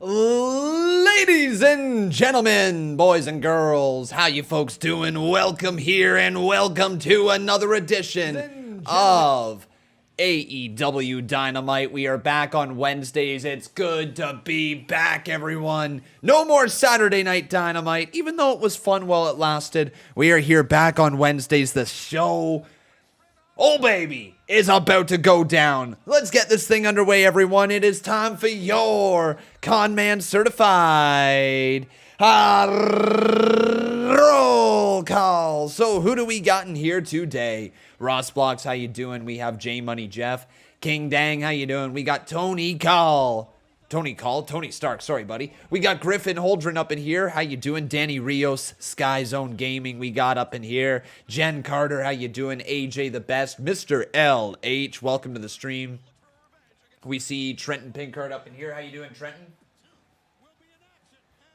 Ladies and gentlemen, boys and girls, how you folks doing? Welcome here and welcome to another edition of AEW Dynamite. We are back on Wednesdays. It's good to be back, everyone. No more Saturday Night Dynamite, even though it was fun while it lasted. We are here back on Wednesdays. The show, oh baby, is about to go down. Let's get this thing underway, everyone. It is time for your Con Man Certified roll call. So who do we got in here today? Ross Blocks, how you doing? We have J Money Jeff. King Dang, how you doing? We got Tony Stark, sorry buddy. We got Griffin Holdren up in here. How you doing? Danny Rios, Sky Zone Gaming, we got up in here. Jen Carter, how you doing? AJ the Best, Mr. LH, welcome to the stream. We see Trenton Pinkard up in here. How you doing, Trenton?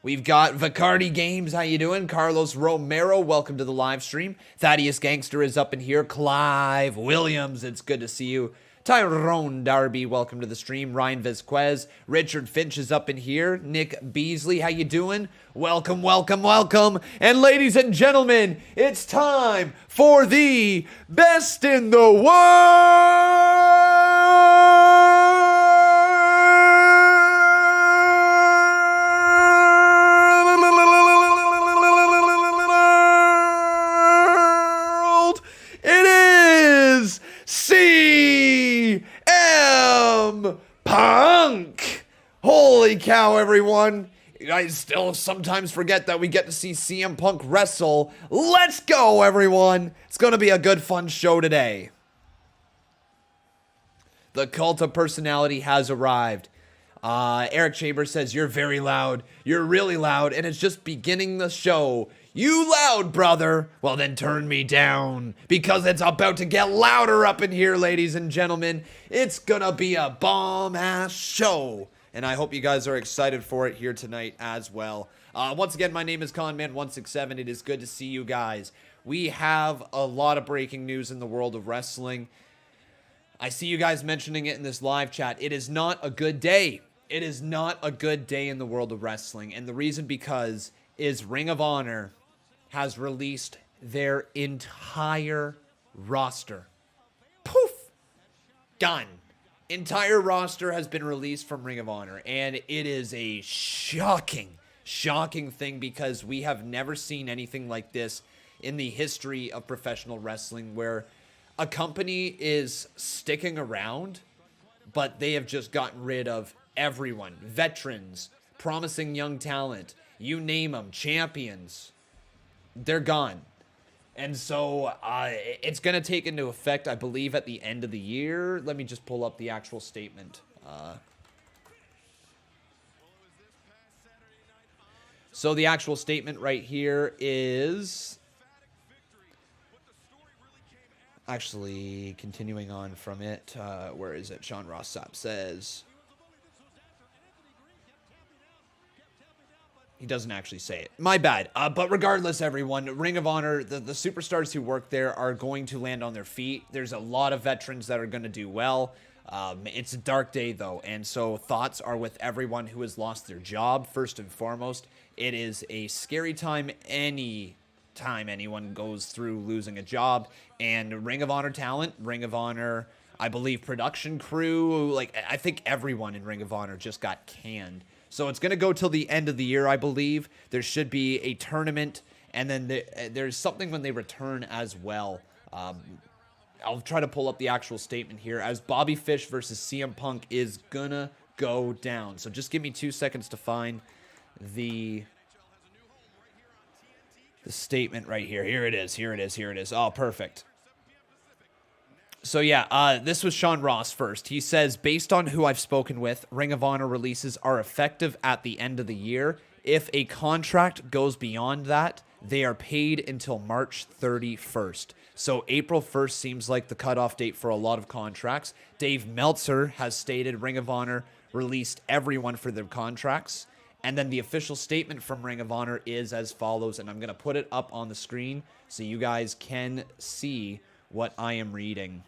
We've got Vicardi Games, how you doing? Carlos Romero, welcome to the live stream. Thaddeus Gangster is up in here. Clive Williams, it's good to see you. Tyrone Darby, welcome to the stream. Ryan Vizquez, Richard Finch is up in here. Nick Beasley, how you doing? Welcome, welcome, welcome. And ladies and gentlemen, it's time for the best in the world. It is CM Punk. Holy cow, everyone. I still sometimes forget that we get to see CM Punk wrestle. Let's go, everyone. It's going to be a good, fun show today. The cult of personality has arrived. Eric Chambers says, you're very loud. You're really loud, and it's just beginning the show. You loud, brother? Well, then turn me down, because it's about to get louder up in here, ladies and gentlemen. It's gonna be a bomb-ass show, and I hope you guys are excited for it here tonight as well. Once again, my name is Conman167. It is good to see you guys. We have a lot of breaking news in the world of wrestling. I see you guys mentioning it in this live chat. It is not a good day. It is not a good day in the world of wrestling, and the reason because is Ring of Honor has released their entire roster. Poof! Done. Entire roster has been released from Ring of Honor, and it is a shocking thing because we have never seen anything like this in the history of professional wrestling where a company is sticking around, but they have just gotten rid of everyone. Veterans, promising young talent, you name them, champions. They're gone. And so it's going to take into effect, I believe, at the end of the year. Let me just pull up the actual statement. So the actual statement right here is... Actually, continuing on from it, where is it? Sean Ross Sapp says... He doesn't actually say it. My bad. But regardless, everyone, Ring of Honor, the superstars who work there are going to land on their feet. There's a lot of veterans that are going to do well. It's a dark day, though, and so thoughts are with everyone who has lost their job, first and foremost. It is a scary time any time anyone goes through losing a job, and Ring of Honor talent, Ring of Honor, I believe production crew, like I think everyone in Ring of Honor just got canned. So it's going to go till the end of the year, I believe. There should be a tournament, and then there's something when they return as well. I'll try to pull up the actual statement here, as Bobby Fish versus CM Punk is going to go down. So just give me 2 seconds to find the statement right here. Here it is. Oh, perfect. So yeah, this was Sean Ross first. He says, based on who I've spoken with, Ring of Honor releases are effective at the end of the year. If a contract goes beyond that, they are paid until March 31st. So April 1st seems like the cutoff date for a lot of contracts. Dave Meltzer has stated Ring of Honor released everyone for their contracts. And then the official statement from Ring of Honor is as follows, and I'm going to put it up on the screen so you guys can see what I am reading.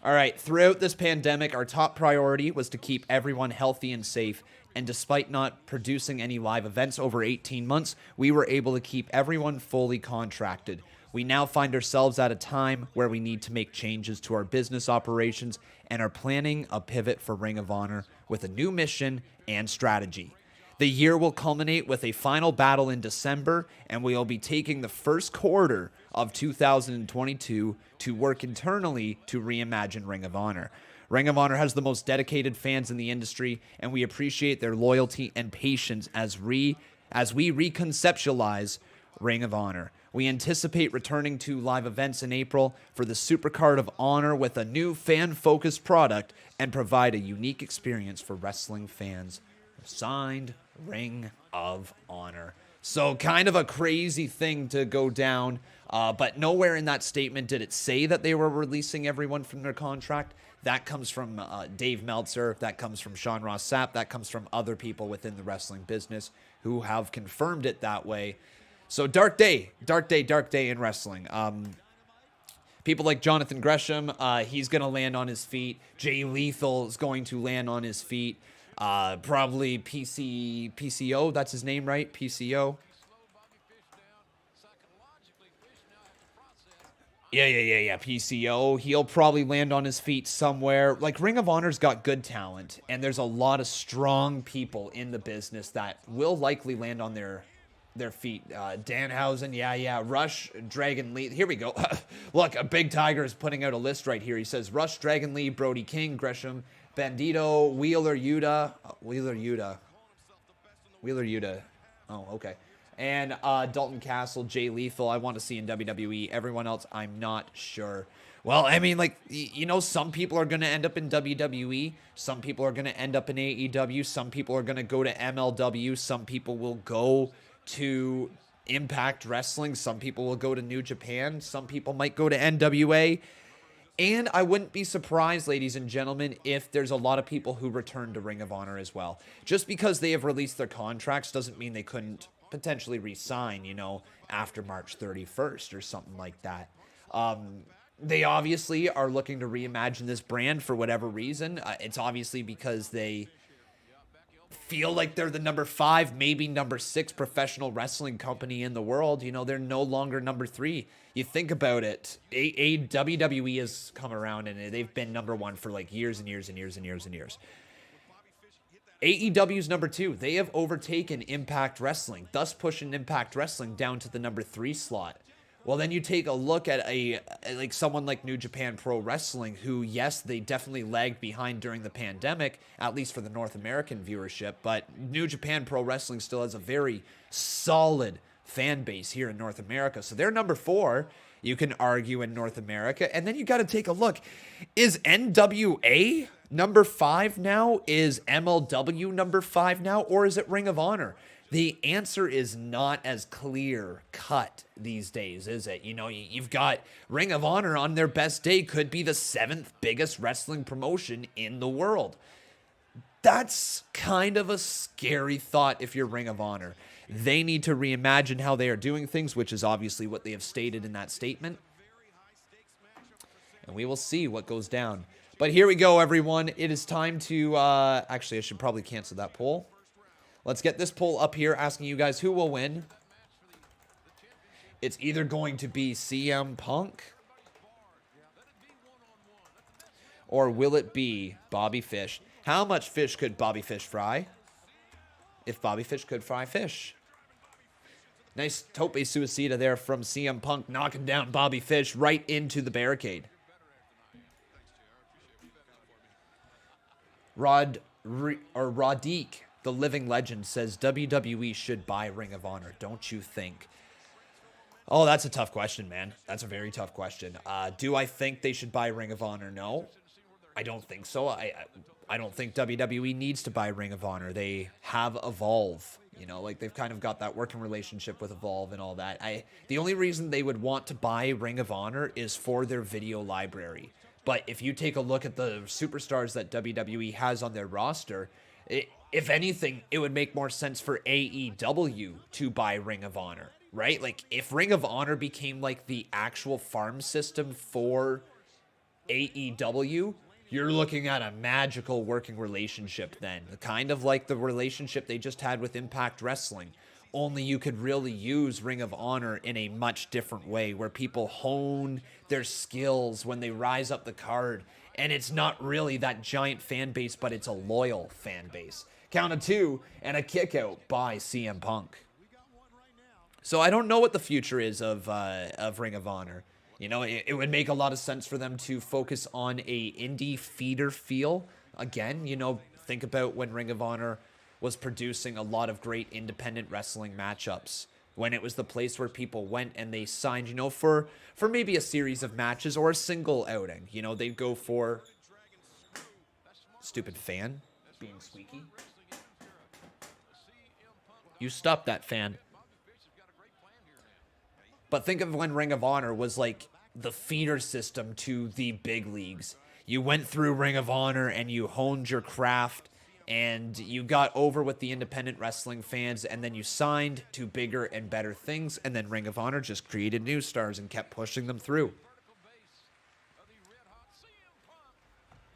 All right, throughout this pandemic, our top priority was to keep everyone healthy and safe. And despite not producing any live events over 18 months, we were able to keep everyone fully contracted. We now find ourselves at a time where we need to make changes to our business operations and are planning a pivot for Ring of Honor with a new mission and strategy. The year will culminate with a final battle in December, and we will be taking the first quarter of 2022 to work internally to reimagine Ring of Honor. Ring of Honor has the most dedicated fans in the industry, and we appreciate their loyalty and patience as we reconceptualize Ring of Honor. We anticipate returning to live events in April for the Supercard of Honor with a new fan-focused product and provide a unique experience for wrestling fans. Signed, Ring of Honor. So kind of a crazy thing to go down, but nowhere in that statement did it say that they were releasing everyone from their contract. That comes from Dave Meltzer. That comes from Sean Ross Sapp. That comes from other people within the wrestling business who have confirmed it that way. So dark day in wrestling. People like Jonathan Gresham, he's going to land on his feet. Jay Lethal is going to land on his feet. Probably PCO, that's his name, right? PCO. Yeah, PCO. He'll probably land on his feet somewhere. Like, Ring of Honor's got good talent, and there's a lot of strong people in the business that will likely land on their feet. Danhausen, yeah. Rush, Dragon Lee. Here we go. Look, a Big Tiger is putting out a list right here. He says Rush, Dragon Lee, Brody King, Gresham, Bandito, Wheeler Yuta. Oh, okay. And Dalton Castle, Jay Lethal, I want to see in WWE. Everyone else, I'm not sure. Well, I mean, like, some people are going to end up in WWE. Some people are going to end up in AEW. Some people are going to go to MLW. Some people will go to Impact Wrestling. Some people will go to New Japan. Some people might go to NWA. And I wouldn't be surprised, ladies and gentlemen, if there's a lot of people who return to Ring of Honor as well. Just because they have released their contracts doesn't mean they couldn't potentially re-sign, after March 31st or something like that. They obviously are looking to reimagine this brand for whatever reason. It's obviously because they feel like they're the number 5, maybe number 6 professional wrestling company in the world. They're no longer number 3. You think about it, WWE has come around and they've been number 1 for like years and years and years and years and years. AEW's number 2. They have overtaken Impact Wrestling, thus pushing Impact Wrestling down to the number 3 slot. Well, then you take a look at someone like New Japan Pro Wrestling, who, yes, they definitely lagged behind during the pandemic, at least for the North American viewership, but New Japan Pro Wrestling still has a very solid fan base here in North America. So they're number 4, you can argue, in North America. And then you got to take a look. Is NWA number 5 now? Is MLW number 5 now? Or is it Ring of Honor? The answer is not as clear cut these days, is it? You've got Ring of Honor on their best day could be the 7th biggest wrestling promotion in the world. That's kind of a scary thought if you're Ring of Honor. They need to reimagine how they are doing things, which is obviously what they have stated in that statement. And we will see what goes down. But here we go, everyone. It is time to... actually, I should probably cancel that poll. Let's get this poll up here asking you guys who will win. It's either going to be CM Punk or will it be Bobby Fish? How much fish could Bobby Fish fry? If Bobby Fish could fry fish. Nice tope suicida there from CM Punk, knocking down Bobby Fish right into the barricade. Rodique, the living legend, says WWE should buy Ring of Honor, don't you think? Oh, that's a tough question, man. That's a very tough question. Do I think they should buy Ring of Honor? No, I don't think so. I don't think WWE needs to buy Ring of Honor. They have Evolve. They've kind of got that working relationship with Evolve and all that. The only reason they would want to buy Ring of Honor is for their video library. But if you take a look at the superstars that WWE has on their roster, if anything, it would make more sense for AEW to buy Ring of Honor, right? Like, if Ring of Honor became like the actual farm system for AEW, you're looking at a magical working relationship then. Kind of like the relationship they just had with Impact Wrestling. Only you could really use Ring of Honor in a much different way, where people hone their skills when they rise up the card. And it's not really that giant fan base, but it's a loyal fan base. Count of 2 and a kick out by CM Punk. So I don't know what the future is of Ring of Honor. You know, it would make a lot of sense for them to focus on a indie feeder feel. Again, you know, think about when Ring of Honor was producing a lot of great independent wrestling matchups. When it was the place where people went and they signed, you know, for maybe a series of matches or a single outing. You know, they'd go for... Stupid fan being squeaky. You stop that, fan. But think of when Ring of Honor was like the feeder system to the big leagues. You went through Ring of Honor and you honed your craft and you got over with the independent wrestling fans, and then you signed to bigger and better things, and then Ring of Honor just created new stars and kept pushing them through.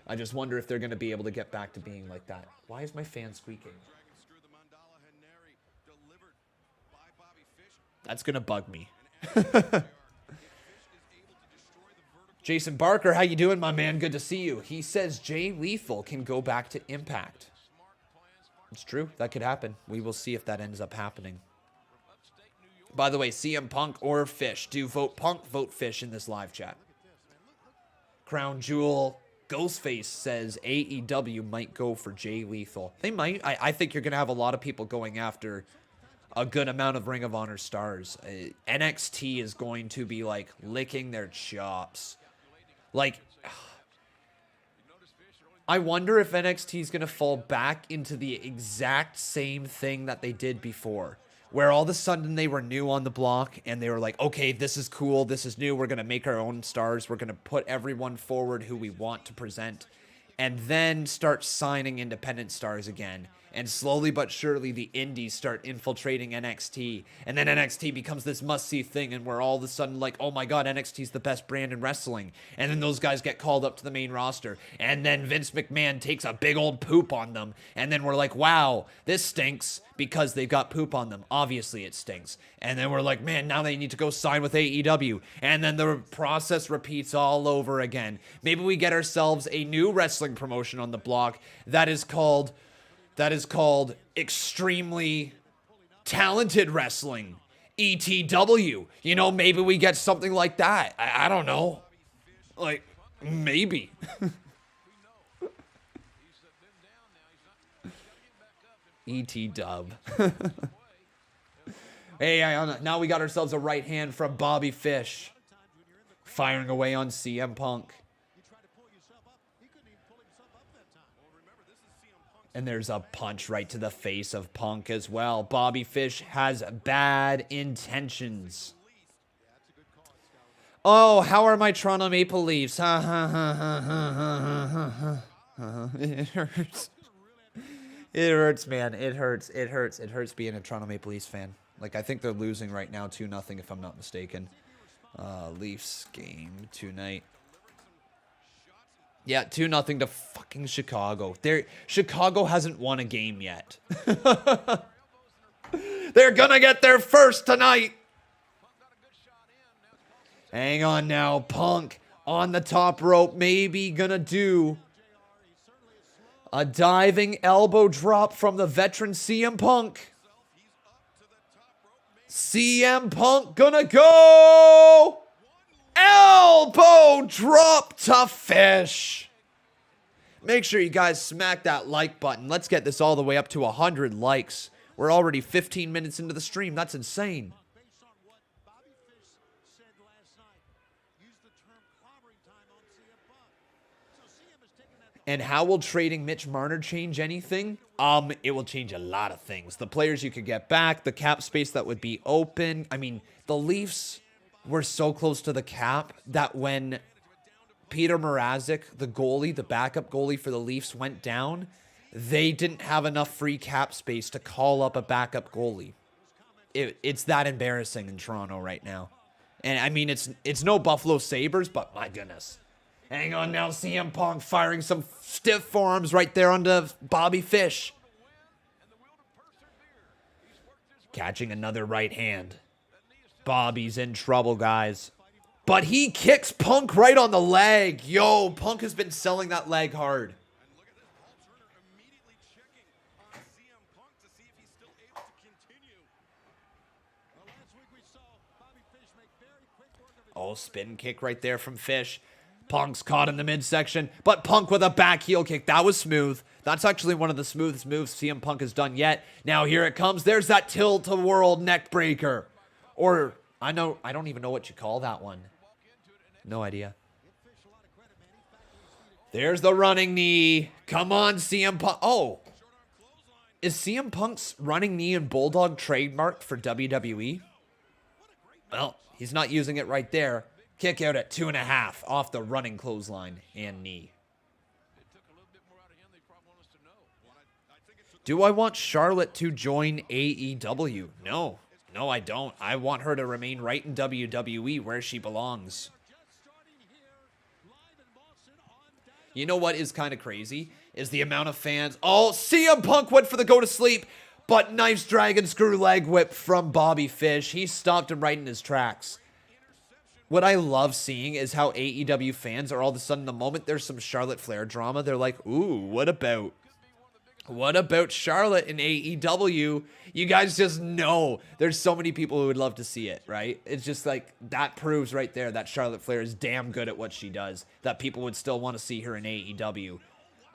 I just wonder if they're going to be able to get back to being like that. Why is my fan squeaking? That's going to bug me. Jason Barker, how you doing, my man? Good to see you. He says Jay Lethal can go back to Impact. It's true. That could happen. We will see if that ends up happening. By the way, CM Punk or Fish. Do you vote Punk, vote Fish in this live chat. Crown Jewel Ghostface says AEW might go for Jay Lethal. They might. I think you're going to have a lot of people going after a good amount of Ring of Honor stars. NXT is going to be like licking their chops. Like, I wonder if NXT is going to fall back into the exact same thing that they did before, where all of a sudden they were new on the block and they were like, okay, this is cool, this is new, we're going to make our own stars, we're going to put everyone forward who we want to present, and then start signing independent stars again. And slowly but surely the indies start infiltrating NXT. And then NXT becomes this must-see thing, and we're all of a sudden like, oh my god, NXT's the best brand in wrestling. And then those guys get called up to the main roster. And then Vince McMahon takes a big old poop on them. And then we're like, wow, this stinks because they've got poop on them. Obviously it stinks. And then we're like, man, now they need to go sign with AEW. And then the process repeats all over again. Maybe we get ourselves a new wrestling promotion on the block that is called Extremely Talented Wrestling, ETW. You know, maybe we get something like that. I don't know. Like, maybe. ET-dub. Hey, now we got ourselves a right hand from Bobby Fish. Firing away on CM Punk. And there's a punch right to the face of Punk as well. Bobby Fish has bad intentions. Oh, how are my Toronto Maple Leafs? Ha ha ha ha ha ha ha. It hurts. It hurts, man. It hurts. It hurts. It hurts being a Toronto Maple Leafs fan. Like, I think they're losing right now 2-0 if I'm not mistaken. Leafs game tonight. Yeah, 2-0 to fucking Chicago. Chicago hasn't won a game yet. They're gonna get their first tonight. Hang on now. Punk on the top rope. Maybe gonna do a diving elbow drop from the veteran CM Punk. CM Punk gonna go. Elbow drop to Fish. Make sure you guys smack that like button. Let's get this all the way up to 100 likes. We're already 15 minutes into the stream. That's insane. And how will trading Mitch Marner change anything? It will change a lot of things. The players you could get back, the cap space that would be open. I mean, the Leafs were so close to the cap that when Peter Mrazek, the goalie, the backup goalie for the Leafs, went down, they didn't have enough free cap space to call up a backup goalie. It's that embarrassing in Toronto right now. And I mean, it's no Buffalo Sabres, but my goodness. Hang on now, CM Punk firing some stiff forearms right there onto Bobby Fish. Catching another right hand. Bobby's in trouble, guys. But he kicks Punk right on the leg. Yo, Punk has been selling that leg hard. Oh, spin kick right there from Fish. Punk's caught in the midsection, but Punk with a back heel kick. That was smooth. That's actually one of the smoothest moves CM Punk has done yet. Now here it comes. There's that tilt-a-world neck breaker. Or, I don't even know what you call that one. No idea. There's the running knee. Come on, CM Punk. Oh. Is CM Punk's running knee and Bulldog trademarked for WWE? Well, he's not using it right there. Kick out at 2.5 off the running clothesline and knee. Do I want Charlotte to join AEW? No. No, I don't. I want her to remain right in WWE where she belongs. You know what is kind of crazy? Is the amount of fans. Oh, CM Punk went for the go to sleep, but nice dragon screw leg whip from Bobby Fish. He stopped him right in his tracks. What I love seeing is how AEW fans are all of a sudden, the moment there's some Charlotte Flair drama, they're like, ooh, what about Charlotte in AEW? You guys just know there's so many people who would love to see it, right? It's just like, that proves right there that Charlotte Flair is damn good at what she does, that people would still want to see her in AEW.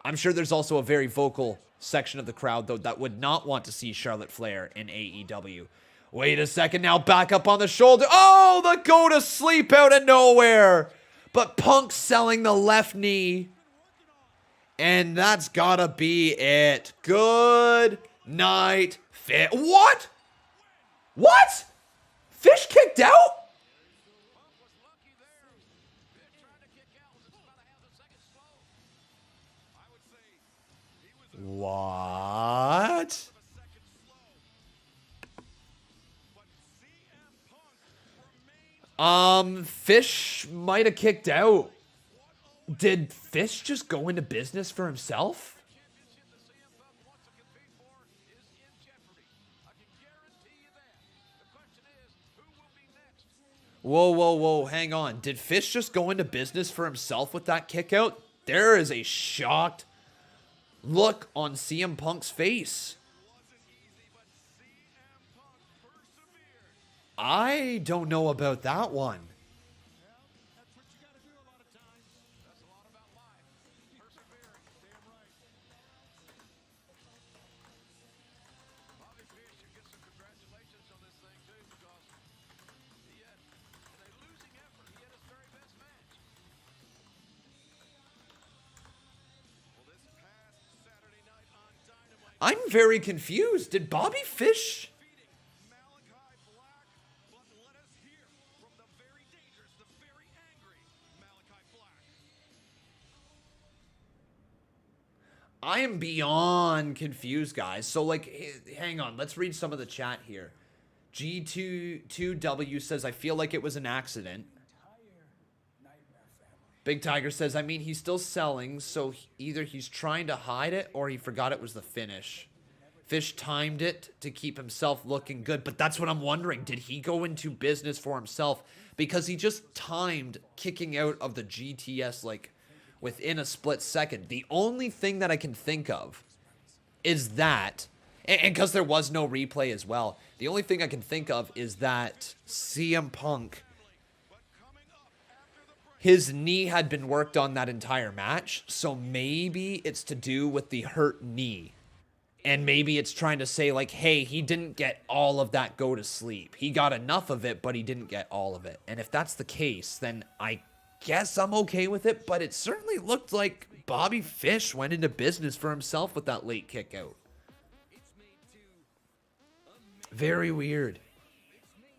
I'm sure there's also a very vocal section of the crowd, though, that would not want to see Charlotte Flair in AEW. Wait a second now, back up on the shoulder. Oh, the go to sleep out of nowhere. But Punk selling the left knee. And that's gotta be it. Good night, Fish. What? What? Fish kicked out? What? Fish might have kicked out. Did Fish just go into business for himself? Whoa, whoa, whoa, hang on. Did Fish just go into business for himself with that kick out? There is a shocked look on CM Punk's face. I don't know about that one. I'm very confused. Did Bobby Fish... I am beyond confused, guys. So, like, hang on. Let's read some of the chat here. G22W says, I feel like it was an accident. Big Tiger says, I mean, he's still selling, so either he's trying to hide it or he forgot it was the finish. Fish timed it to keep himself looking good, but that's what I'm wondering. Did he go into business for himself? Because he just timed kicking out of the GTS, like, within a split second. The only thing that I can think of is that, and because there was no replay as well, the only thing I can think of is that CM Punk, his knee had been worked on that entire match, so maybe it's to do with the hurt knee. And maybe it's trying to say, like, hey, he didn't get all of that go to sleep. He got enough of it, but he didn't get all of it. And if that's the case, then I guess I'm okay with it, but it certainly looked like Bobby Fish went into business for himself with that late kick out. Very weird.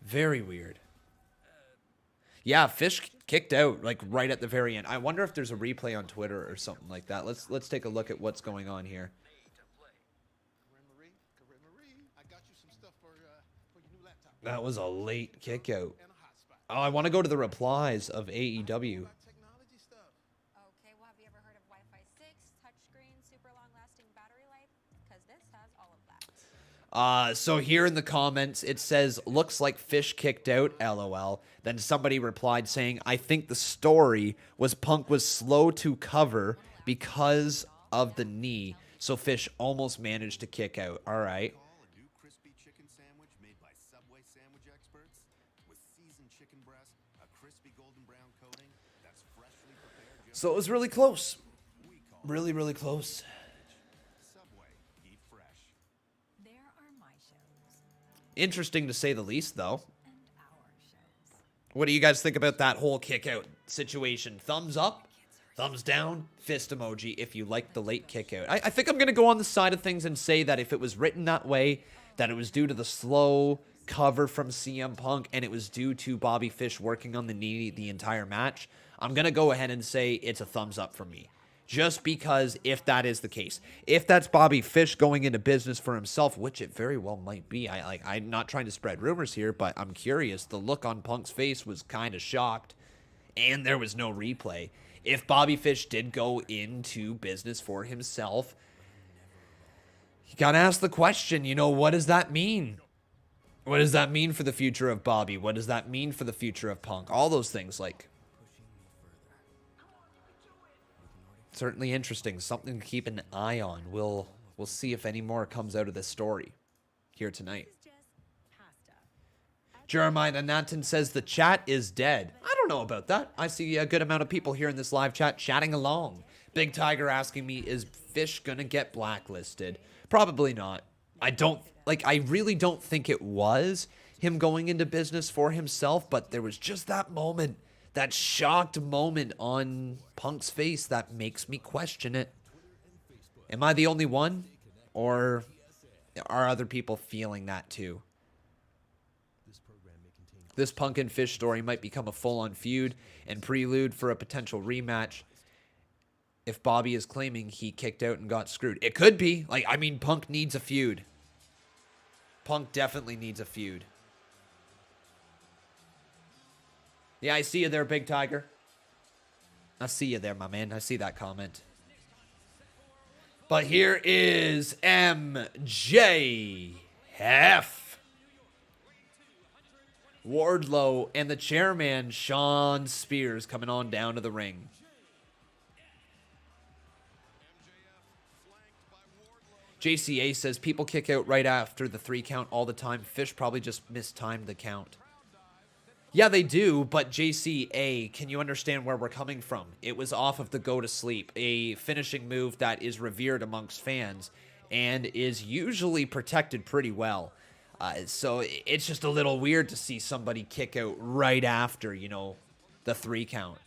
Very weird. Yeah, Fish kicked out like right at the very end. I wonder if there's a replay on Twitter or something like that. Let's take a look at what's going on here. That was a late kick out. Oh, I want to go to the replies of AEW. So here in the comments, it says, looks like Fish kicked out, LOL. Then somebody replied saying, I think the story was Punk was slow to cover because of the knee, so Fish almost managed to kick out. All right. So it was really close. Really, really close. Interesting to say the least, though. What do you guys think about that whole kick out situation? Thumbs up, thumbs down, fist emoji if you like the late kick out. I think I'm going to go on the side of things and say that if it was written that way, that it was due to the slow cover from CM Punk and it was due to Bobby Fish working on the knee the entire match, I'm going to go ahead and say it's a thumbs up for me. Just because if that is the case, if that's Bobby Fish going into business for himself, which it very well might be, I'm not trying to spread rumors here, but I'm curious. The look on Punk's face was kind of shocked, and there was no replay. If Bobby Fish did go into business for himself, you gotta ask the question, what does that mean? What does that mean for the future of Bobby? What does that mean for the future of Punk? All those things, certainly interesting. Something to keep an eye on. We'll see if any more comes out of this story here tonight. Jeremiah Nanton says the chat is dead. I don't know about that. I see a good amount of people here in this live chat chatting along. Big Tiger asking me, is Fish gonna get blacklisted? Probably not. I really don't think it was him going into business for himself, but there was just that moment. That shocked moment on Punk's face that makes me question it. Am I the only one? Or are other people feeling that too? This Punk and Fish story might become a full-on feud and prelude for a potential rematch if Bobby is claiming he kicked out and got screwed. It could be. Punk needs a feud. Punk definitely needs a feud. Yeah, I see you there, Big Tiger. I see you there, my man. I see that comment. But here is MJF. Wardlow and the chairman, Shawn Spears, coming on down to the ring. JCA says people kick out right after the 3 count all the time. Fish probably just mistimed the count. Yeah, they do, but JCA, can you understand where we're coming from? It was off of the go to sleep, a finishing move that is revered amongst fans and is usually protected pretty well. So it's just a little weird to see somebody kick out right after, the 3 count.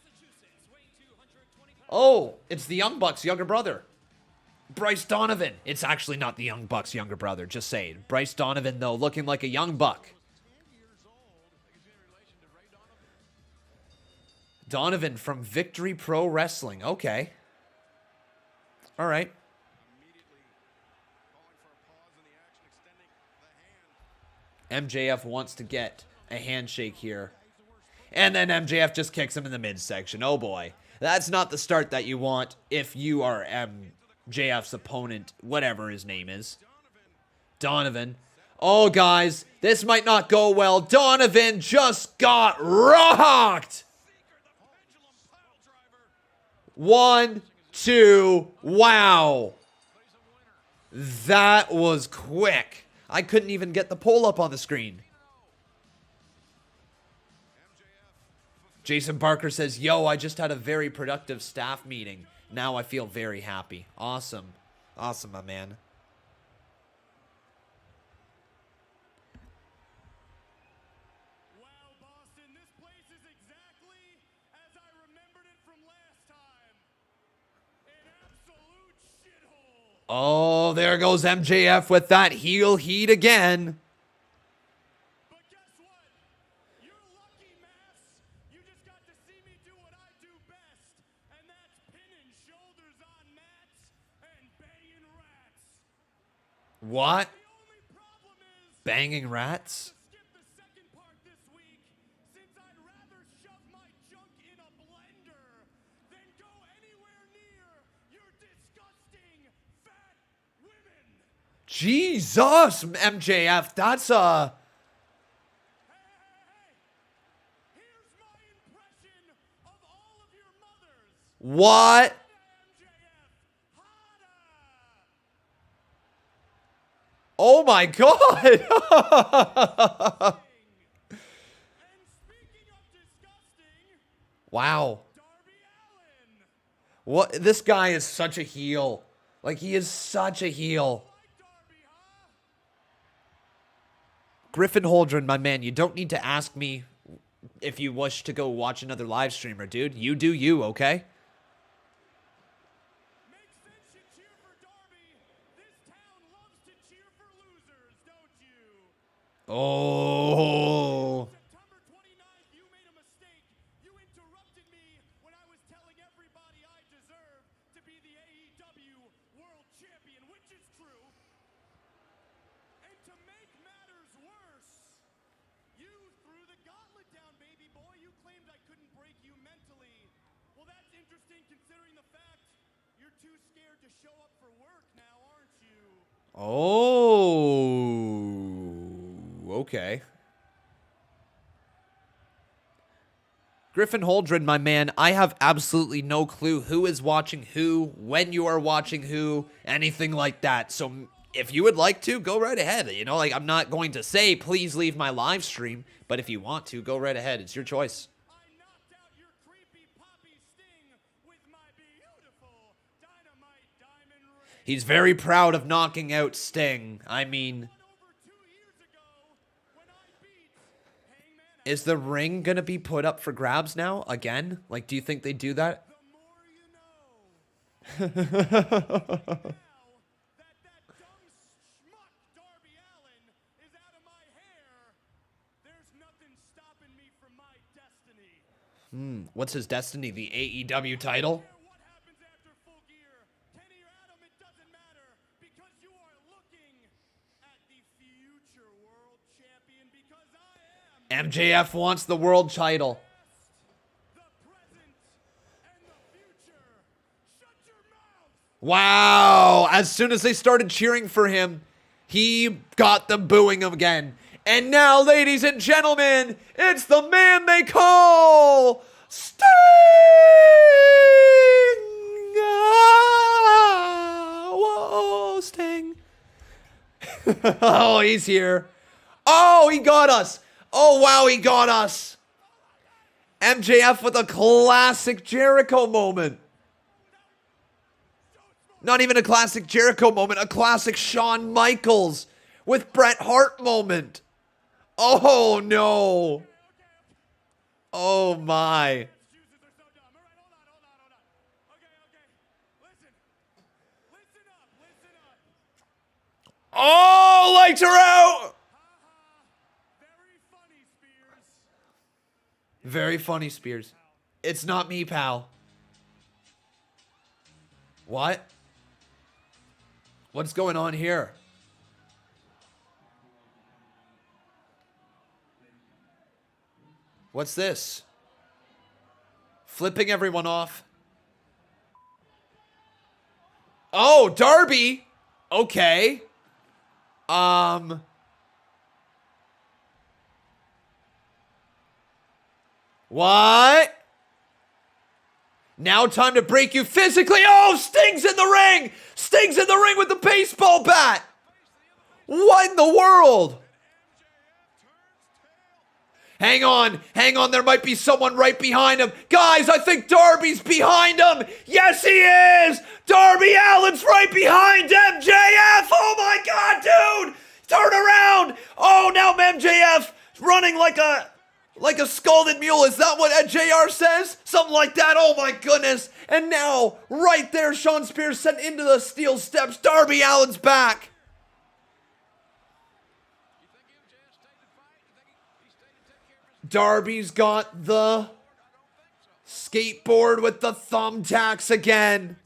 Oh, it's the Young Bucks' younger brother, Bryce Donovan. It's actually not the Young Bucks' younger brother, just saying. Bryce Donovan, though, looking like a young buck. Donovan from Victory Pro Wrestling. Okay. All right. MJF wants to get a handshake here. And then MJF just kicks him in the midsection. Oh boy. That's not the start that you want if you are MJF's opponent, whatever his name is. Donovan. Oh, guys, this might not go well. Donovan just got rocked. 1, 2, wow. That was quick. I couldn't even get the poll up on the screen. Jason Parker says, yo, I just had a very productive staff meeting. Now I feel very happy. Awesome. Awesome, my man. Oh, there goes MJF with that heel heat again. But guess what? You're lucky, Mass. You just got to see me do what I do best, and that's pinning shoulders on mats and banging rats. What? The only problem is Banging rats? skip the second part this week, since I'd rather shove my junk in a blender than go anywhere near your disgusting Jesus, MJF, that's a... Here's my impression of all of your mothers. What? MJF, hotta. Oh my God. And speaking of disgusting, Wow. Darby Allin. What? This guy is such a heel. Like, he is such a heel. Like Darby, huh? Griffin Holdren, my man, you don't need to ask me if you wish to go watch another live streamer, dude. You do you, okay? Makes sense you cheer for Darby. This town loves to cheer for losers, don't you? Oh. September 29th, you made a mistake. You interrupted me when I was telling everybody I deserve to be the AEW World Champion, which is true. And to make matters worse, you threw the gauntlet down, baby boy. You claimed I couldn't break you mentally. Well, that's interesting considering the fact you're too scared to show up for work now, aren't you? Oh. Okay. Griffin Holdren, my man, I have absolutely no clue who is watching who, when you are watching who, anything like that. So if you would like to, go right ahead. You know, like, I'm not going to say, please leave my live stream, but if you want to, go right ahead. It's your choice. I knocked out your creepy poppy Sting with my beautiful dynamite diamond ring. He's very proud of knocking out Sting. I mean, Over 2 years ago when I beat Hangman. is the ring gonna be put up for grabs now again? Like, do you think they do that? The more you know. Now that dumb schmuck Darby Allin is out of my hair, there's nothing stopping me from my destiny. What's his destiny? The AEW title? What happens after Full Gear? Kenny or Adam, it doesn't matter because you are looking at the future world champion because I am MJF wants the world title. the present and the future. Shut your mouth. Wow. As soon as they started cheering for him, he got them booing him again. And now, ladies and gentlemen, it's the man they call Sting! Ah, whoa, Sting. Oh, he's here. Oh, he got us. Oh, wow, he got us. MJF with a classic Jericho moment. Not even a classic Jericho moment, a classic Shawn Michaels with Bret Hart moment. Oh, no. Oh, my. Excuses are so dumb. All right, hold on. Okay. Listen up. Oh, lights are out. Very funny, Spears. Very funny, Spears. It's not me, pal. What? What's going on here? What's this? Flipping everyone off. Oh, Darby. Okay. What? Now time to break you physically. Oh, Sting's in the ring. Sting's in the ring with the baseball bat. What in the world? Hang on. There might be someone right behind him. Guys, I think Darby's behind him. Yes, he is. Darby Allin's right behind MJF. Oh my God, dude. Turn around. Oh, now MJF running like a scalded mule. Is that what JR says? Something like that. Oh my goodness. And now, right there, Shawn Spears sent into the steel steps. Darby Allin's back. Darby's got the skateboard with the thumbtacks again.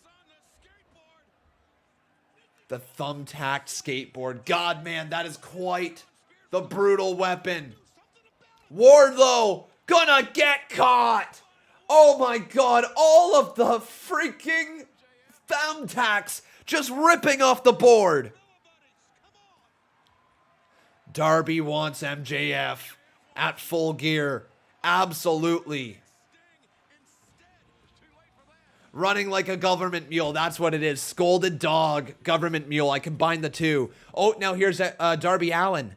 The thumbtacked skateboard. God, man, that is quite the brutal weapon. Wardlow gonna get caught. Oh my God, all of the freaking thumbtacks just ripping off the board. Darby wants MJF at Full Gear. Absolutely. Running like a government mule. That's what it is. Scolded dog, government mule. I combined the two. Oh, now here's Darby Allin.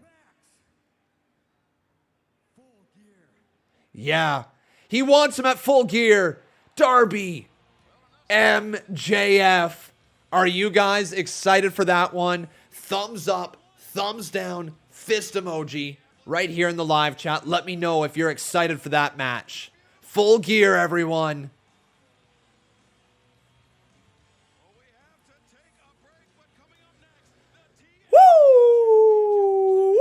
Yeah. He wants him at Full Gear. Darby. MJF. Are you guys excited for that one? Thumbs up, thumbs down, fist emoji right here in the live chat. Let me know if you're excited for that match. Full Gear, everyone. Woo!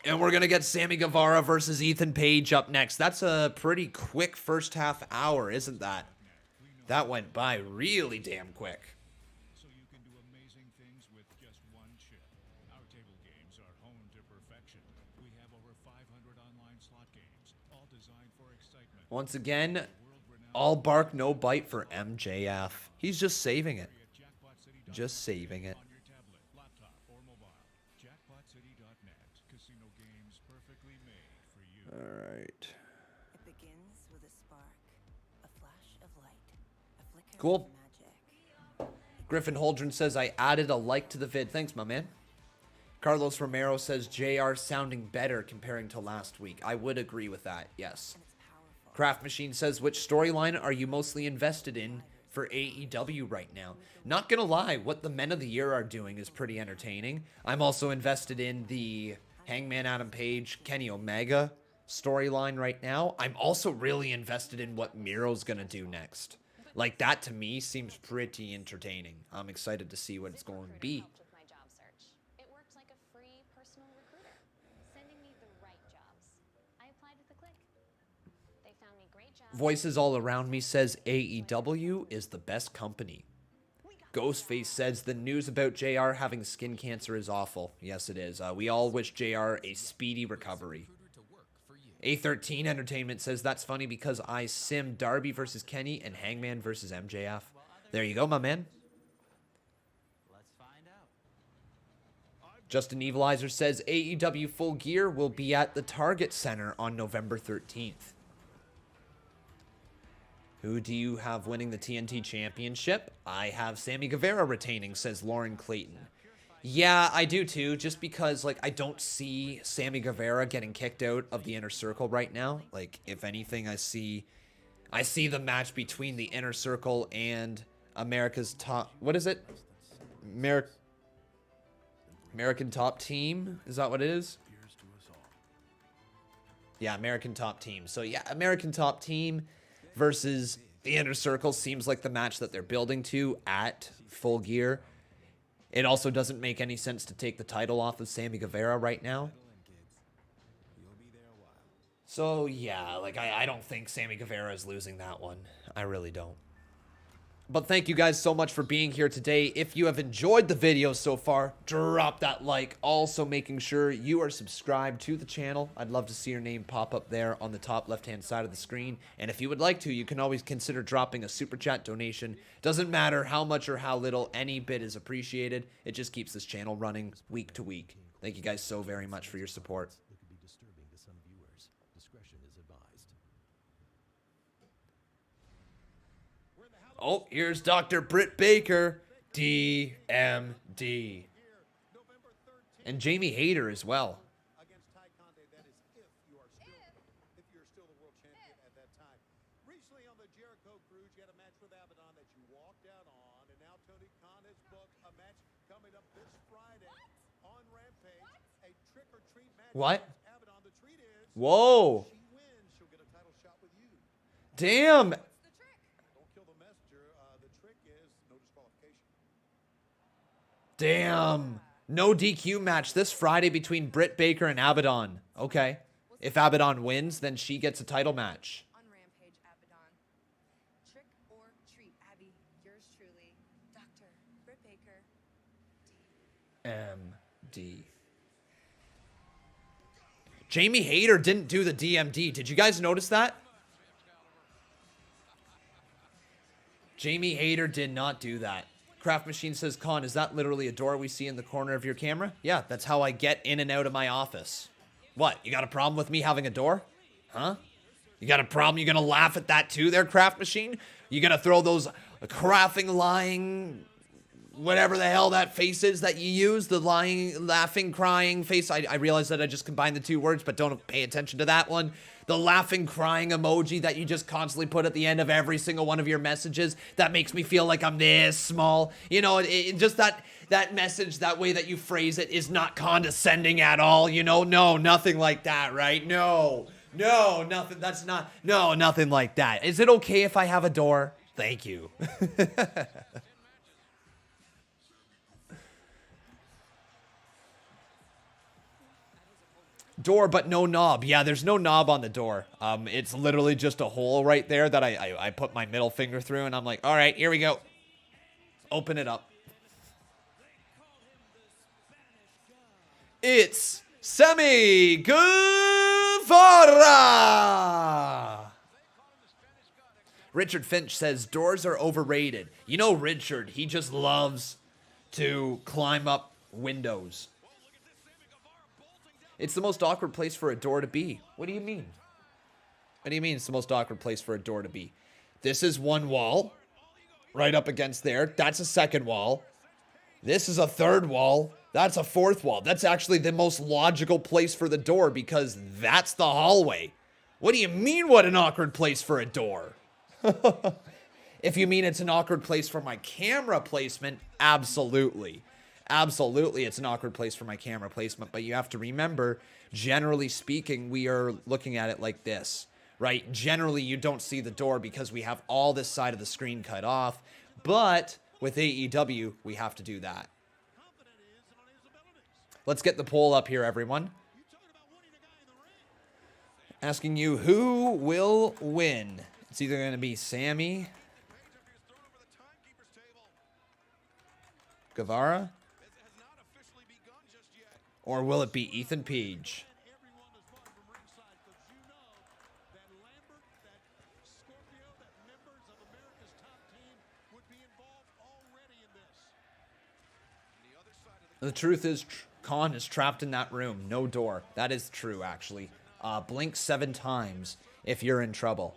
And we're going to get Sammy Guevara versus Ethan Page up next. That's a pretty quick first half hour, isn't that? That went by really damn quick. So you can do amazing things with just one chip. Our table games are honed to perfection. We have over 500 online slot games, all designed for excitement. Once again, all bark, no bite for MJF. He's just saving it. Just saving it. On your tablet, laptop, or mobile. JackpotCity.net. Casino games perfectly made for you. All right. It begins with a spark, a flash of light, a flicker Cool. of magic. Griffin Holdren says, I added a like to the vid. Thanks, my man. Carlos Romero says, JR sounding better comparing to last week. I would agree with that, yes. And it's powerful. Craft Machine says, which storyline are you mostly invested in for AEW right now? Not gonna lie, what the Men of the Year are doing is pretty entertaining. I'm also invested in the Hangman Adam Page, Kenny Omega storyline right now. I'm also really invested in what Miro's gonna do next. Like, that to me seems pretty entertaining. I'm excited to see what it's going to be. Helped with my job search. It worked like a free personal recruiter, sending me the right jobs. I applied with a click. They found me great jobs. Voices all around me says AEW is the best company. Ghostface says the news about JR having skin cancer is awful. Yes, it is. We all wish JR a speedy recovery. A13 Entertainment says that's funny because I sim Darby versus Kenny and Hangman versus MJF. There you go, my man. Let's find out. Justin Evilizer says AEW Full Gear will be at the Target Center on November 13th. Who do you have winning the TNT Championship? I have Sammy Guevara retaining, says Lauren Clayton. Yeah, I do too, just because, like, I don't see Sammy Guevara getting kicked out of the Inner Circle right now. Like, if anything, I see the match between the Inner Circle and America's top... What is it? American Top Team? Is that what it is? Yeah, American Top Team. So, yeah, American Top Team versus the Inner Circle seems like the match that they're building to at Full Gear. It also doesn't make any sense to take the title off of Sammy Guevara right now. So, yeah, like, I don't think Sammy Guevara is losing that one. I really don't. But thank you guys so much for being here today. If you have enjoyed the video so far, drop that like. Also making sure you are subscribed to the channel. I'd love to see your name pop up there on the top left-hand side of the screen. And if you would like to, you can always consider dropping a super chat donation. Doesn't matter how much or how little, any bit is appreciated. It just keeps this channel running week to week. Thank you guys so very much for your support. That could be disturbing to some viewers. Discretion is advised. Oh, here's Dr. Britt Baker, DMD. And Jamie Hayter as well. Against Ty Conde, that is if you're still the world champion at that time. Recently on the Jericho Cruise, you had a match with Abaddon that you walked out on, and now Tony Khan has booked a match coming up this Friday on Rampage. A trick or treat match. What? against Abaddon. The treat is Whoa. she wins, she'll get a title shot with you. Damn. Don't kill the messenger. The trick is no disqualification. Damn. No DQ match this Friday between Britt Baker and Abaddon. Okay. If Abaddon wins, then she gets a title match. On Rampage, Abaddon. Trick or treat, Abby. Yours truly, Dr. Britt Baker. MD. Jamie Hayter didn't do the DMD. Did you guys notice that? Jamie Hayter did not do that. Craft Machine says, Con, is that literally a door we see in the corner of your camera? Yeah, that's how I get in and out of my office. What, you got a problem with me having a door? Huh? You got a problem? You gonna laugh at that too there, Craft Machine? You gonna throw those crafting, lying, whatever the hell that face is that you use? The lying, laughing, crying face. I realize that I just combined the two words, but don't pay attention to that one. The laughing, crying emoji that you just constantly put at the end of every single one of your messages. That makes me feel like I'm this small. You know, just that message, that way that you phrase it is not condescending at all. You know, no, nothing like that, right? No, nothing. That's not, no, nothing like that. Is it okay if I have a door? Thank you. Door, but no knob. Yeah, there's no knob on the door. It's literally just a hole right there that I put my middle finger through, and I'm like, all right, here we go. Open it up. It's Sammy Guevara. Richard Finch says doors are overrated. You know Richard, he just loves to climb up windows. It's the most awkward place for a door to be. What do you mean? What do you mean it's the most awkward place for a door to be? This is one wall, right up against there. That's a second wall. This is a third wall. That's a fourth wall. That's actually the most logical place for the door because that's the hallway. What do you mean, what an awkward place for a door? If you mean it's an awkward place for my camera placement, absolutely. Absolutely, it's an awkward place for my camera placement, but you have to remember, generally speaking, we are looking at it like this, right? Generally, you don't see the door because we have all this side of the screen cut off, but with AEW, we have to do that. Let's get the poll up here, everyone. Asking you, who will win? It's either going to be Sammy, Guevara, or will it be Ethan Page? The truth is, Khan is trapped in that room. No door. That is true, actually. Blink 7 times if you're in trouble.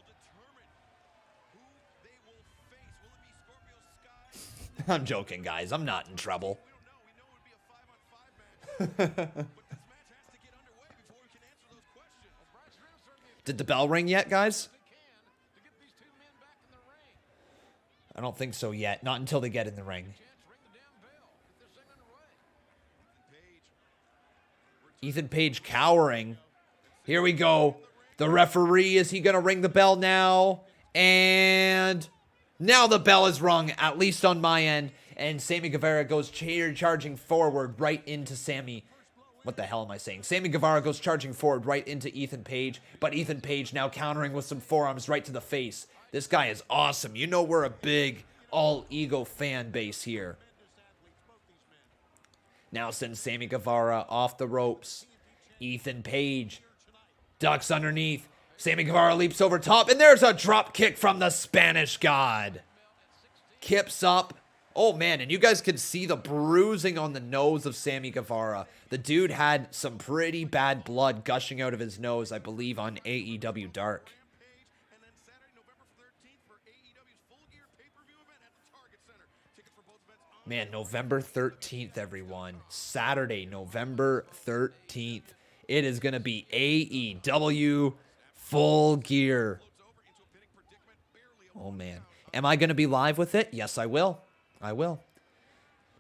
I'm joking, guys. I'm not in trouble. Did the bell ring yet, guys? I don't think so yet. Not until they get in the ring. Ethan Page cowering. Here we go. The referee, is he going to ring the bell now? And now the bell is rung, at least on my end. And Sammy Guevara goes charging forward right into Sammy. What the hell am I saying? Sammy Guevara goes charging forward right into Ethan Page. But Ethan Page now countering with some forearms right to the face. This guy is awesome. You know we're a big all-ego fan base here. Now sends Sammy Guevara off the ropes. Ethan Page ducks underneath. Sammy Guevara leaps over top. And there's a drop kick from the Spanish God. Kips up. Oh, man, and you guys can see the bruising on the nose of Sammy Guevara. The dude had some pretty bad blood gushing out of his nose, I believe, on AEW Dark. Man, November 13th, everyone. Saturday, November 13th. It is going to be AEW Full Gear. Oh, man. Am I going to be live with it? Yes, I will. I will.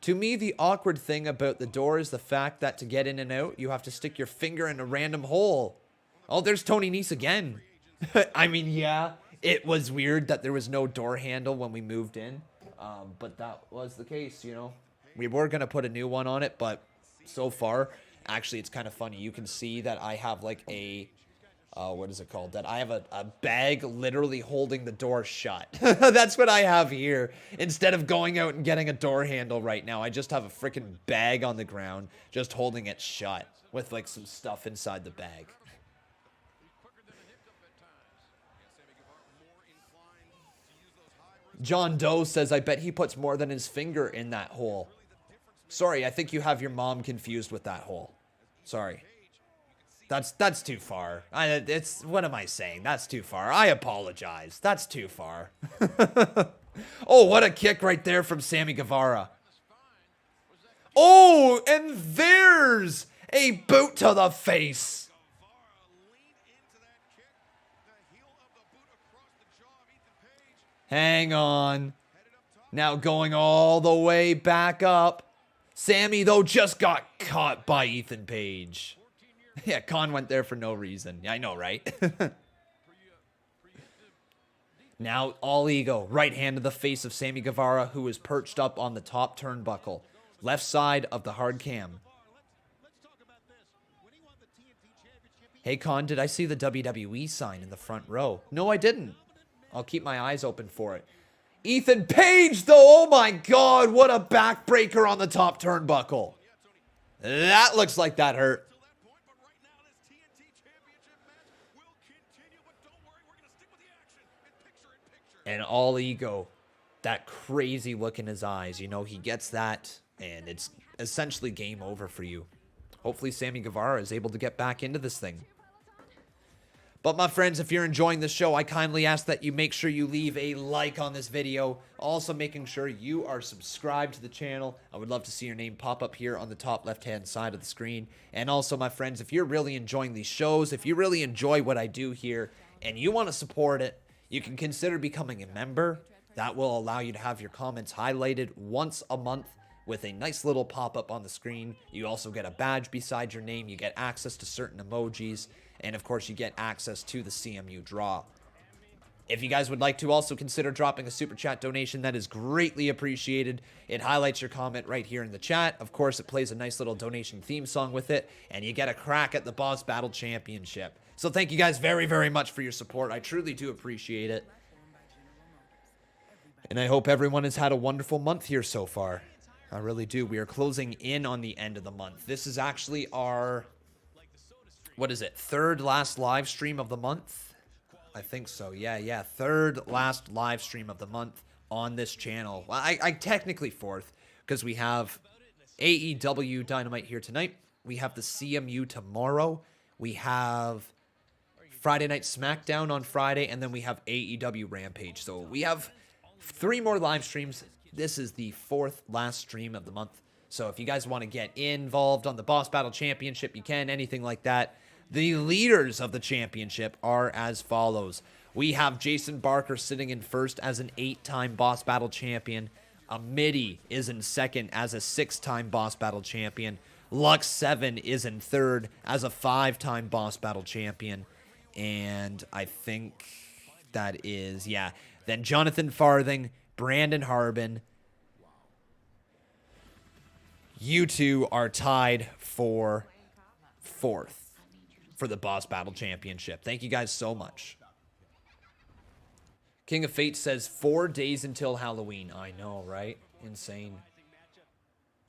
To me, the awkward thing about the door is the fact that to get in and out, you have to stick your finger in a random hole. Oh, there's Tony Nese again. I mean, yeah, it was weird that there was no door handle when we moved in. But that was the case, you know. We were going to put a new one on it, but so far, actually, it's kind of funny. You can see that I have like a... what is it called? That I have a bag literally holding the door shut. That's what I have here. Instead of going out and getting a door handle right now, I just have a freaking bag on the ground, just holding it shut with like some stuff inside the bag. John Doe says, I bet he puts more than his finger in that hole. Sorry, I think you have your mom confused with that hole. Sorry. That's too far. What am I saying? That's too far. I apologize. That's too far. Oh, what a kick right there from Sammy Guevara. Oh, and there's a boot to the face. Hang on. Now going all the way back up. Sammy, though, just got caught by Ethan Page. Yeah, Khan went there for no reason. Yeah, I know, right? Now, all ego. Right hand to the face of Sammy Guevara, who is perched up on the top turnbuckle. Left side of the hard cam. Hey, Khan, did I see the WWE sign in the front row? No, I didn't. I'll keep my eyes open for it. Ethan Page, though, oh my God, what a backbreaker on the top turnbuckle. That looks like that hurt. And all ego, that crazy look in his eyes. You know, he gets that, and it's essentially game over for you. Hopefully, Sammy Guevara is able to get back into this thing. But my friends, if you're enjoying the show, I kindly ask that you make sure you leave a like on this video. Also making sure you are subscribed to the channel. I would love to see your name pop up here on the top left-hand side of the screen. And also, my friends, if you're really enjoying these shows, if you really enjoy what I do here, and you want to support it, you can consider becoming a member. That will allow you to have your comments highlighted once a month with a nice little pop-up on the screen. You also get a badge beside your name. You get access to certain emojis. And, of course, you get access to the CMU draw. If you guys would like to also consider dropping a Super Chat donation, that is greatly appreciated. It highlights your comment right here in the chat. Of course, it plays a nice little donation theme song with it. And you get a crack at the Boss Battle Championship. So thank you guys very, very much for your support. I truly do appreciate it. And I hope everyone has had a wonderful month here so far. I really do. We are closing in on the end of the month. This is actually our... what is it? Third last live stream of the month? I think so. Yeah. Third last live stream of the month on this channel. Well, I technically fourth because we have AEW Dynamite here tonight. We have the CMU tomorrow. We have Friday Night SmackDown on Friday, and then we have AEW Rampage. So we have 3 more live streams. This is the 4th last stream of the month. So if you guys want to get involved on the Boss Battle Championship, you can, anything like that. The leaders of the championship are as follows. We have Jason Barker sitting in first as an 8-time Boss Battle champion. Amitty is in second as a 6-time Boss Battle champion. Lux 7 is in third as a 5-time Boss Battle champion. And I think that is, yeah. Then Jonathan Farthing, Brandon Harbin. You two are tied for 4th for the Boss Battle Championship. Thank you guys so much. King of Fate says 4 days until Halloween. I know, right? Insane.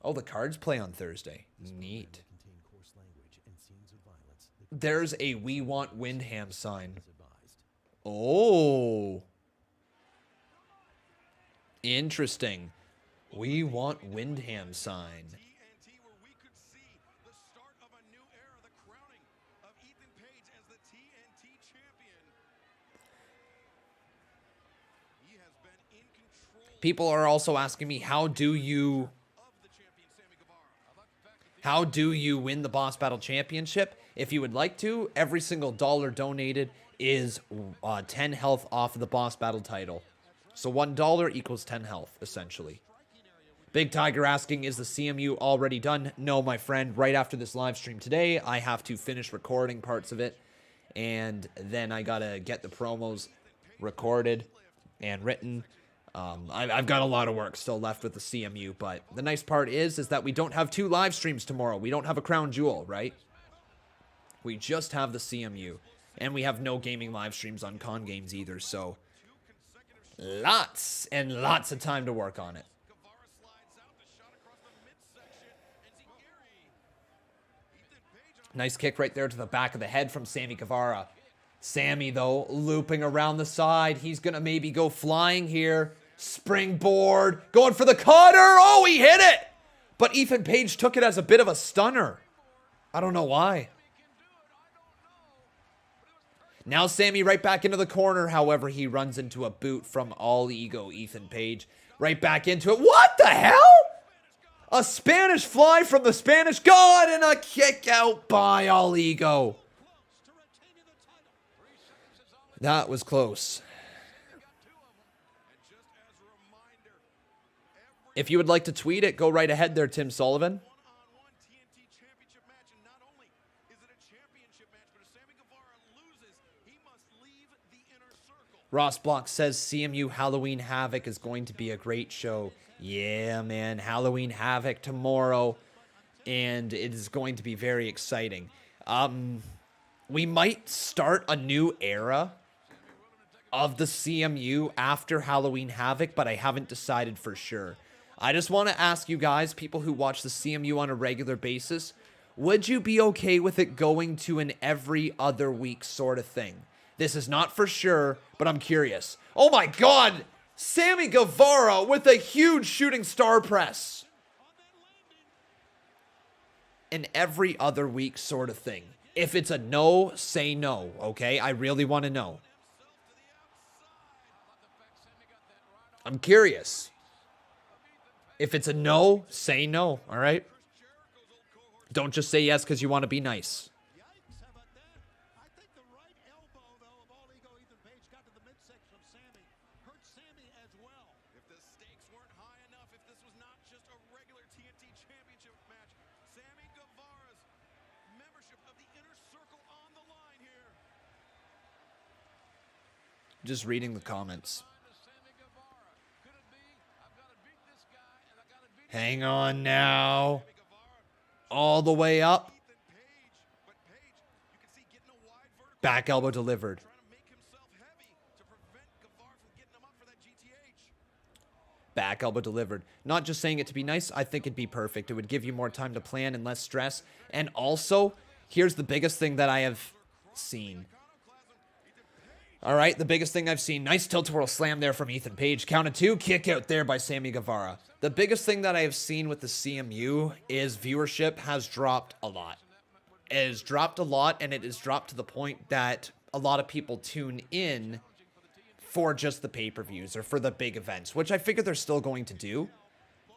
Oh, the cards play on Thursday. Neat. There's a We Want Windham sign. Oh. Interesting. We Want Windham sign. People are also asking me, how do you win the Boss Battle Championship? If you would like to, every single dollar donated is 10 health off of the Boss Battle title. So $1 equals 10 health, essentially. Big Tiger asking, is the CMU already done? No, my friend. Right after this live stream today, I have to finish recording parts of it. And then I gotta get the promos recorded and written. I've got a lot of work still left with the CMU, but the nice part is that we don't have 2 live streams tomorrow. We don't have a crown jewel, right? We just have the CMU, and we have no gaming live streams on Con Games either, so lots and lots of time to work on it. Nice kick right there to the back of the head from Sammy Guevara. Sammy, though, looping around the side. He's going to maybe go flying here. Springboard. Going for the cutter. Oh, he hit it. But Ethan Page took it as a bit of a stunner. I don't know why. Now Sammy right back into the corner. However, he runs into a boot from All Ego Ethan Page. Right back into it. What the hell? A Spanish fly from the Spanish God and a kick out by All Ego. That was close. If you would like to tweet it, go right ahead there, Tim Sullivan. One-on-one TNT championship match, and not only is it a championship match, but if Sammy Guevara loses, he must leave the inner circle. Ross Block says CMU Halloween Havoc is going to be a great show. Yeah, man. Halloween Havoc tomorrow. And it is going to be very exciting. We might start a new era of the CMU after Halloween Havoc, but I haven't decided for sure. I just want to ask you guys, people who watch the CMU on a regular basis, would you be okay with it going to an every other week sort of thing? This is not for sure, but I'm curious. Oh my God! Sammy Guevara with a huge shooting star press. An every other week sort of thing. If it's a no, say no, okay? I really want to know. I'm curious. If it's a no, say no, all right? Don't just say yes because you want to be nice. Yikes, how about that? I think the right elbow, though, of All Ego Ethan Page got to the midsection of Sammy. Hurt Sammy as well. If the stakes weren't high enough, if this was not just a regular TNT championship match, Sammy Guevara's membership of the inner circle on the line here. Just reading the comments. Hang on now. All the way up. Back elbow delivered. Back elbow delivered. Not just saying it to be nice. I think it'd be perfect. It would give you more time to plan and less stress. And also, here's the biggest thing that I have seen. All right, the biggest thing I've seen. Nice tilt-a-whirl slam there from Ethan Page. Count of two. Kick out there by Sammy Guevara. The biggest thing that I have seen with the CMU is viewership has dropped a lot. It has dropped a lot, and it has dropped to the point that a lot of people tune in for just the pay-per-views or for the big events, which I figure they're still going to do.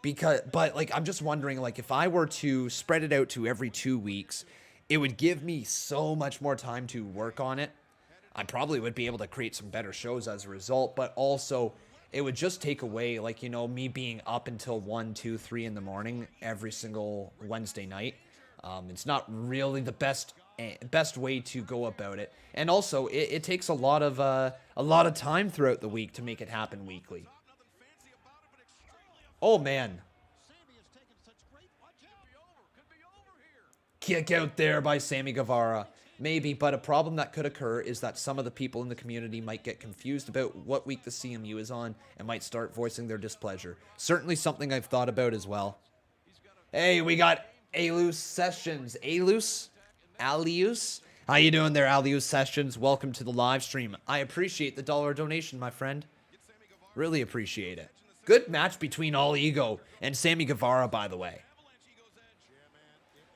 But like, I'm just wondering, like, if I were to spread it out to every 2 weeks, it would give me so much more time to work on it. I probably would be able to create some better shows as a result, but also it would just take away, like, you know, me being up until 1, 2, 3 in the morning every single Wednesday night. It's not really the best way to go about it, and also it takes a lot of time throughout the week to make it happen weekly. Oh man, kick out there by Sammy Guevara. Maybe, but a problem that could occur is that some of the people in the community might get confused about what week the CMU is on and might start voicing their displeasure. Certainly something I've thought about as well. Hey, we got Alius Sessions. Alius? How you doing there, Alius Sessions? Welcome to the live stream. I appreciate the $1 donation, my friend. Really appreciate it. Good match between All Ego and Sammy Guevara, by the way.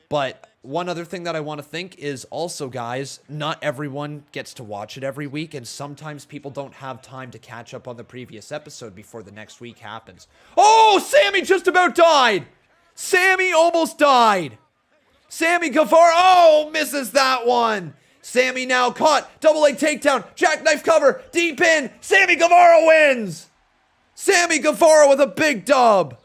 But one other thing that I want to think is also, guys, not everyone gets to watch it every week, and sometimes people don't have time to catch up on the previous episode before the next week happens. Oh, Sammy just about died! Sammy almost died! Sammy Guevara, oh, misses that one! Sammy now caught, double leg takedown, jackknife cover, deep in, Sammy Guevara wins! Sammy Guevara with a big dub!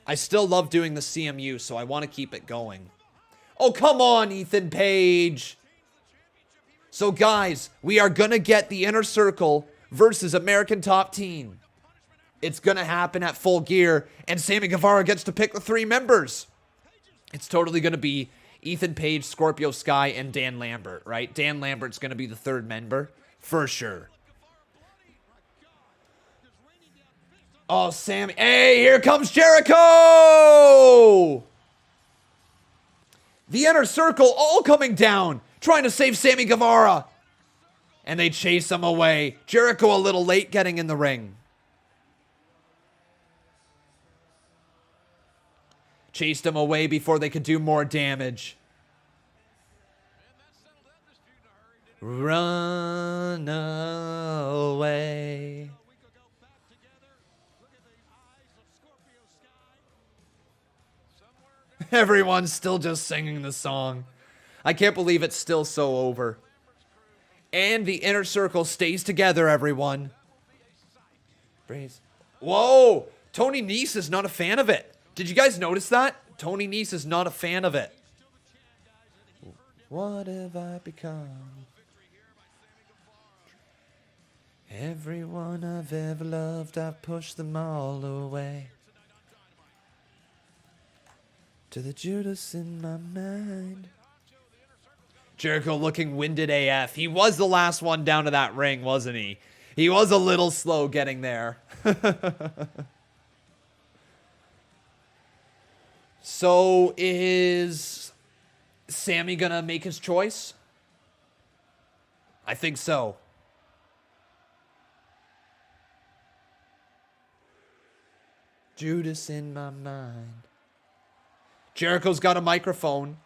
I still love doing the CMU, so I want to keep it going. Oh, come on, Ethan Page. So, guys, we are going to get the Inner Circle versus American Top Team. It's going to happen at Full Gear, and Sammy Guevara gets to pick the 3 members. It's totally going to be Ethan Page, Scorpio Sky, and Dan Lambert, right? Dan Lambert's going to be the 3rd member, for sure. Oh, Sammy. Hey, here comes Jericho! The Inner Circle all coming down, trying to save Sammy Guevara. And they chase him away. Jericho a little late getting in the ring. Chased him away before they could do more damage. Run away. Everyone's still just singing the song. I can't believe it's still so over. And the inner circle stays together, everyone. Brace. Whoa! Tony Nese is not a fan of it. Did you guys notice that? Tony Nese is not a fan of it. What have I become? Everyone I've ever loved, I've pushed them all away. To the Judas in my mind. Jericho looking winded AF. He was the last one down to that ring, wasn't he? He was a little slow getting there. So is Sammy gonna make his choice? I think so. Judas in my mind. Jericho's got a microphone.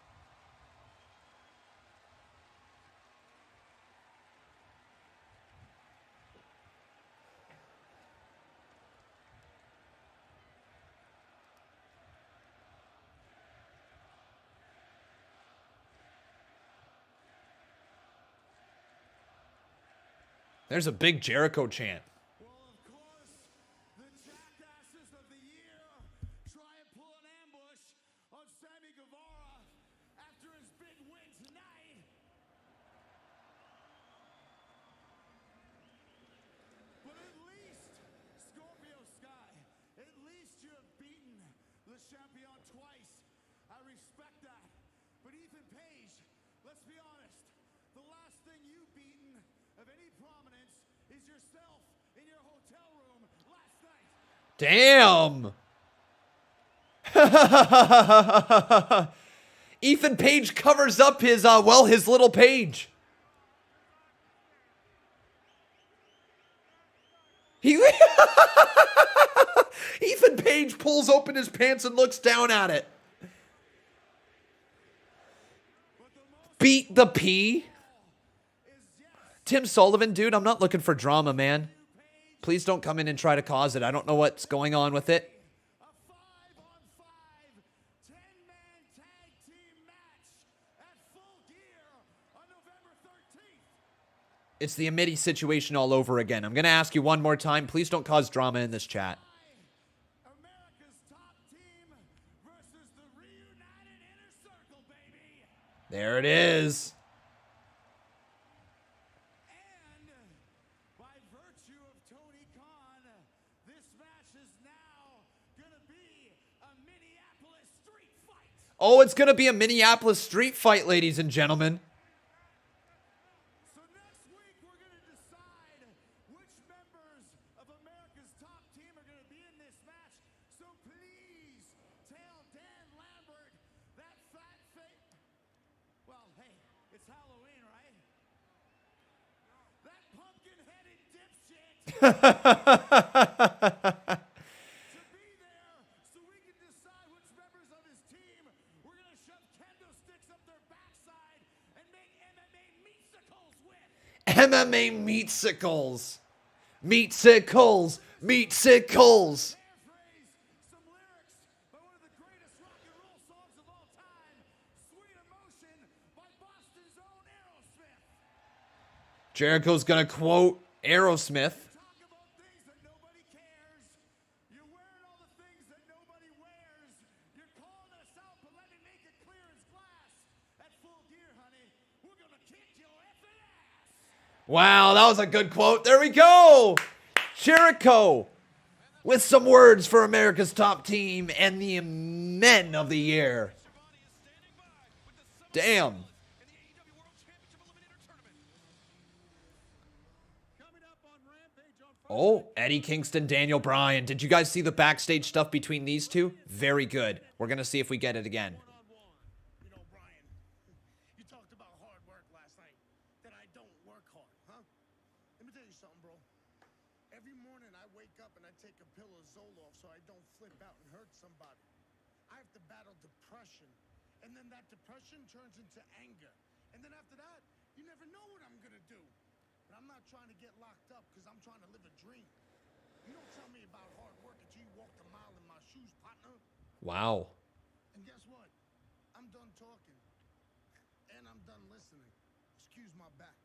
There's a big Jericho chant. Well, of course, the jackasses of the year try and pull an ambush on Sammy Guevara after his big win tonight. But at least, Scorpio Sky, at least you have beaten Le Champion twice. I respect that. But Ethan Page, let's be honest, the last thing you've beaten of any prominence is yourself in your hotel room last night. Damn. Ethan Page covers up his, his little page. Ethan Page pulls open his pants and looks down at it. Beat the P. Tim Sullivan, dude, I'm not looking for drama, man. Please don't come in and try to cause it. I don't know what's going on with it. A 5-on-5 10-man tag team match at Full Gear on November 13th. It's the Amity situation all over again. I'm going to ask you one more time. Please don't cause drama in this chat. America's top team versus the reunited Inner Circle, baby. There it is. And by virtue of Tony Khan, this match is now going to be a Minneapolis street fight. Oh, it's going to be a Minneapolis street fight, ladies and gentlemen. So next week, we're going to decide which members of America's top team are going to be in this match. So please tell Dan Lambert, that fat face. Well, hey, it's Halloween, right? That pumpkin-headed dipshit to be there so we can decide which members of his team we're going to shove kendo sticks up their backside and make MMA meatsicles with. MMA meatsicles. Meatsicles. Meatsicles. Paraphrase some lyrics by one of the greatest rock and roll songs of all time, Sweet Emotion by Boston's own Aerosmith. Jericho's going to quote Aerosmith. Talk about things that nobody cares. You're wearing all the things that nobody wears. You're calling us out, but let me make it clear as glass. At Full Gear, honey, we're gonna kick your effing ass. Wow, that was a good quote. There we go. Jericho with some words for America's top team and the men of the year. Damn. In the AEW World Championship Eliminator Tournament. Coming up on Rampage on Friday. Oh, Eddie Kingston, Daniel Bryan. Did you guys see the backstage stuff between these two? Very good. We're going to see if we get it again. You know, Brian, you talked about hard work last night. That I don't work hard, huh? bro. Every morning I wake up and I take a pill of Zoloft so I don't flip out and hurt somebody. I have to battle depression. And then that depression turns into anger. And then after that, you never know what I'm gonna do. But I'm not trying to get locked up because I'm trying to live a dream. You don't tell me about hard work until you walked a mile in my shoes, partner. Wow. And guess what? I'm done talking. And I'm done listening. Excuse my back.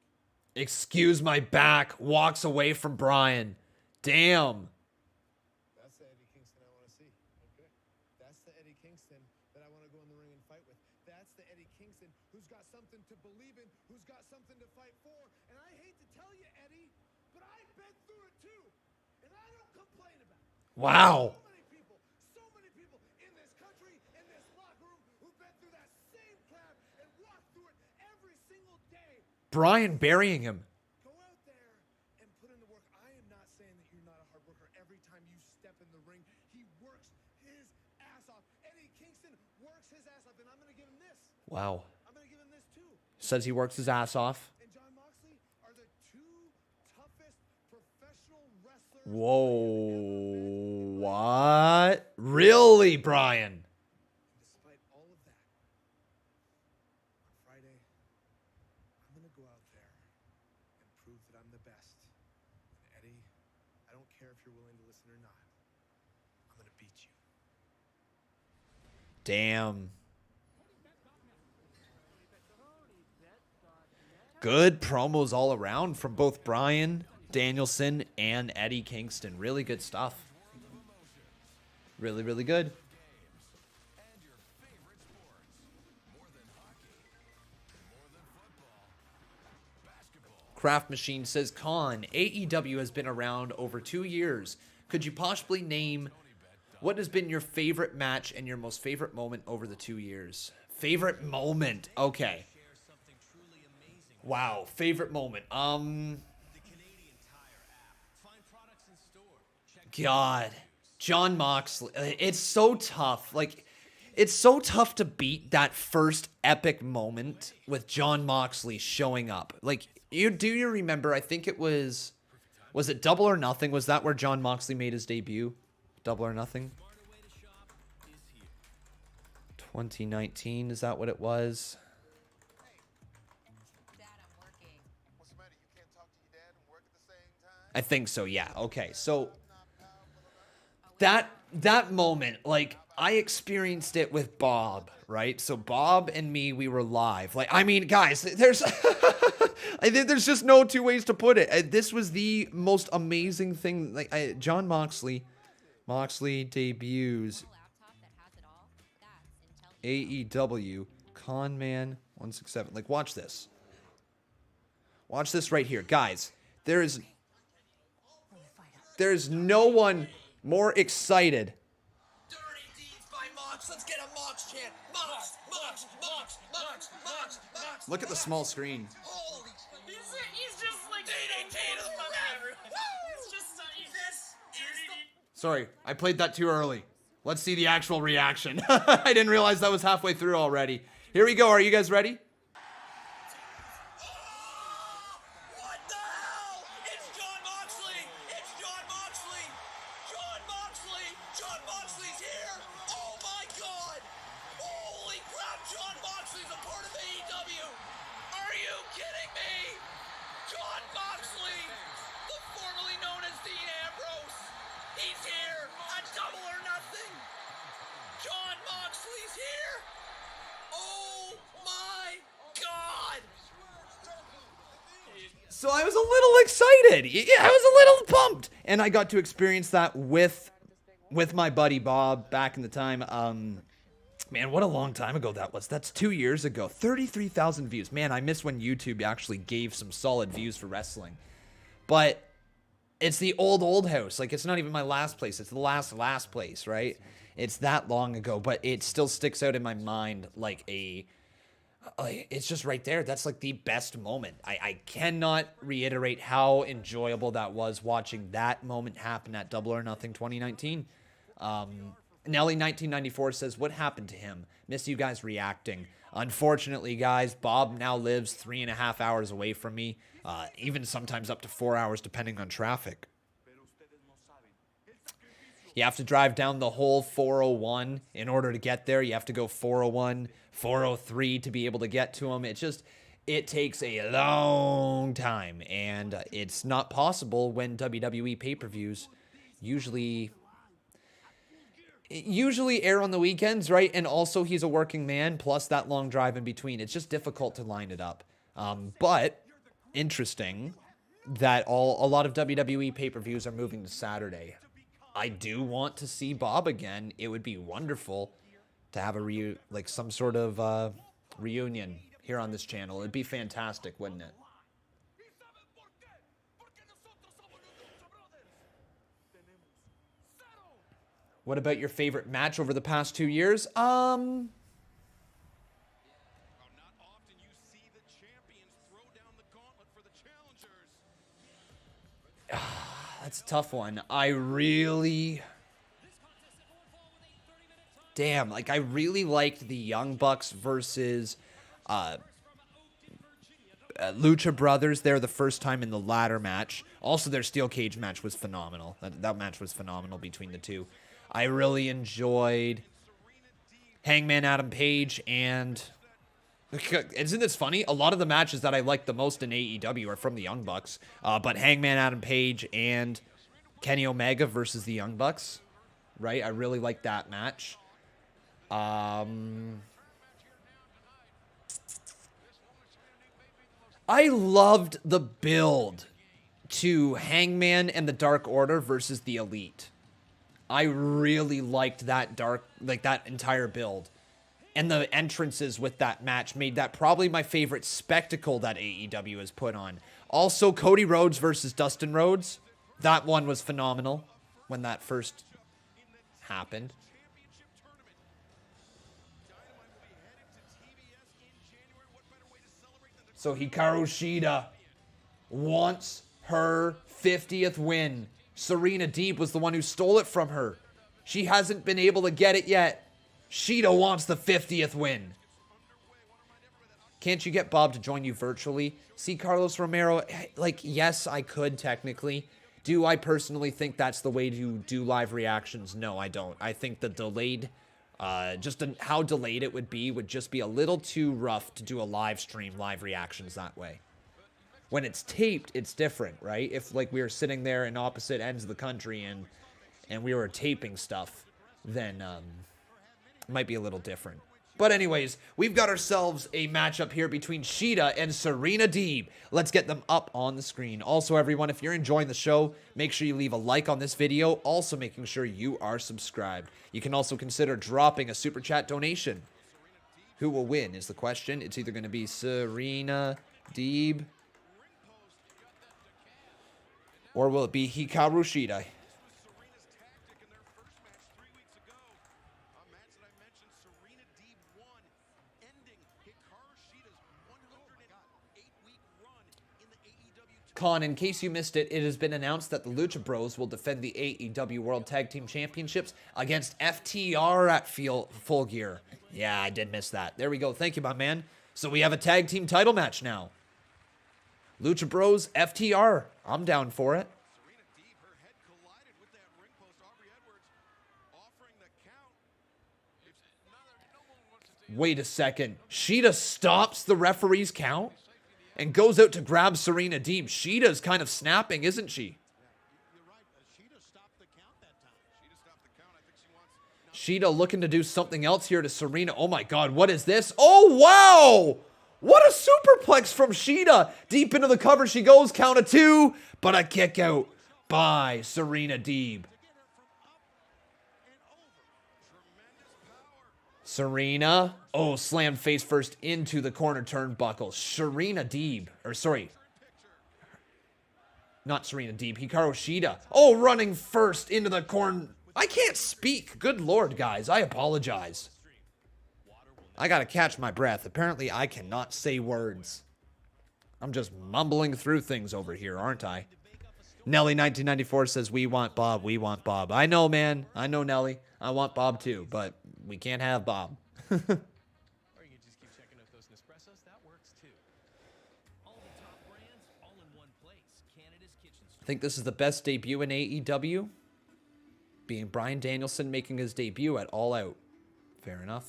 Excuse my back. Walks away from Bryan. Damn. That's the Eddie Kingston I want to see. Okay. That's the Eddie Kingston that I want to go in the ring and fight with. That's the Eddie Kingston who's got something to believe in, who's got something to fight for. And I hate to tell you, Eddie, but I've been through it too. And I don't complain about it. Wow. So many people in this country, in this locker room, who've been through that same crap and walked through it every single day. Bryan burying him. Go out there and put in the work. I am not saying that you're not a hard worker. Every time you step in the ring, he works his ass off. Eddie Kingston works his ass off, and I'm going to give him this. Wow. I'm going to give him this too. Says he works his ass off. And John Moxley are the two toughest professional wrestlers. Whoa. What? Really, Bryan? Despite all of that, on Friday, I'm going to go out there and prove that I'm the best. And Eddie, I don't care if you're willing to listen or not. I'm going to beat you. Damn. Good promos all around from both Bryan Danielson and Eddie Kingston. Really good stuff. Really, really good. Craft Machine says, Khan, AEW has been around over 2 years. Could you possibly name what has been your favorite match and your most favorite moment over the 2 years? Favorite moment. Okay. Wow. Favorite moment. God. John Moxley. It's so tough. Like, it's so tough to beat that first epic moment with John Moxley showing up. Like, you remember, I think it was it Double or Nothing? Was that where John Moxley made his debut? Double or Nothing? 2019, is that what it was? I think so, yeah. Okay, so that moment, like, I experienced it with Bob, right? So Bob and me, we were live. Like, I mean, guys, there's I think there's just no two ways to put it. This was the most amazing thing. Like, John Moxley debuts AEW Conman 167. Like, watch this. Watch this right here, guys. There's no one more excited. Dirty deeds by Mox. Let's get a Mox chant. Mox, Mox, Mox, Mox, Mox, Mox. Look at the small screen. Holy He's just like DDT to the ref. It's just Sorry, I played that too early. Let's see the actual reaction. I didn't realize that was halfway through already. Here we go. Are you guys ready? What the hell? It's John Moxley. It's John Moxley. John Moxley. John Moxley's here. Oh my God. Holy crap. John Moxley's a part of AEW. Are you kidding me? John Moxley, the formerly known as Dean Ambrose. He's here at Double or Nothing. John Moxley's here. Oh my God. So I was a little excited. Yeah, I was a little pumped. And I got to experience that with my buddy Bob back in the time. Man, what a long time ago that was. That's 2 years ago. 33,000 views. Man, I miss when YouTube actually gave some solid views for wrestling. But it's the old house. Like, it's not even my last place. It's the last place, right? It's that long ago, but it still sticks out in my mind like it's just right there. That's like the best moment. I cannot reiterate how enjoyable that was watching that moment happen at Double or Nothing 2019. Nelly 1994 says, what happened to him? Miss you guys reacting. Unfortunately, guys, Bob now lives 3.5 hours away from me, even sometimes up to 4 hours depending on traffic. You have to drive down the whole 401 in order to get there. You have to go 401, 403 to be able to get to him. It takes a long time, and it's not possible when WWE pay-per-views usually air on the weekends, right? And also he's a working man, plus that long drive in between. It's just difficult to line it up. But interesting that a lot of WWE pay-per-views are moving to Saturday. I do want to see Bob again. It would be wonderful to have some sort of reunion here on this channel. It'd be fantastic, wouldn't it? What about your favorite match over the past 2 years? Not often you see the champions throw down the gauntlet for the challengers. That's a tough one. I really liked the Young Bucks versus Lucha Brothers there the first time in the ladder match. Also, their steel cage match was phenomenal. That match was phenomenal between the two. I really enjoyed Hangman Adam Page, and isn't this funny? A lot of the matches that I like the most in AEW are from the Young Bucks, but Hangman Adam Page and Kenny Omega versus the Young Bucks, right? I really like that match. I loved the build to Hangman and the Dark Order versus the Elite. I really liked that that entire build. And the entrances with that match made that probably my favorite spectacle that AEW has put on. Also, Cody Rhodes versus Dustin Rhodes. That one was phenomenal when that first happened. So Hikaru Shida wants her 50th win. Serena Deeb was the one who stole it from her. She hasn't been able to get it yet. Shida wants the 50th win. Can't you get Bob to join you virtually? See Carlos Romero, yes, I could technically. Do I personally think that's the way to do live reactions? No, I don't. I think the delayed, how delayed it would just be a little too rough to do a live stream, live reactions that way. When it's taped, it's different, right? If we were sitting there in opposite ends of the country and we were taping stuff, then it might be a little different. But anyways, we've got ourselves a matchup here between Shida and Serena Deeb. Let's get them up on the screen. Also, everyone, if you're enjoying the show, make sure you leave a like on this video. Also, making sure you are subscribed. You can also consider dropping a super chat donation. Who will win is the question. It's either going to be Serena Deeb, or will it be Hikaru Shida? Con, in case you missed it, it has been announced that the Lucha Bros will defend the AEW World Tag Team Championships against FTR at Full Gear. Yeah, I did miss that. There we go. Thank you, my man. So we have a tag team title match now. Lucha Bros, FTR. I'm down for it. Wait a second. Shida stops the referee's count and goes out to grab Serena Deeb. Shida's kind of snapping, isn't she? You're right. Shida stopped the count that time. Shida stopped the count. I think she wants... Shida looking to do something else here to Serena. Oh my God, what is this? Oh, wow! What a superplex from Shida. Deep into the cover she goes, count of two, but a kick out by Serena Deeb. Serena, slammed face first into the corner turnbuckle. Serena Deeb, not Serena Deeb, Hikaru Shida. Oh, running first into the corner. I can't speak. Good Lord, guys, I apologize. I gotta catch my breath. Apparently, I cannot say words. I'm just mumbling through things over here, aren't I? Nelly1994 says, we want Bob, we want Bob. I know, man. I know, Nelly. I want Bob too, but we can't have Bob. think this is the best debut in AEW. Being Bryan Danielson making his debut at All Out. Fair enough.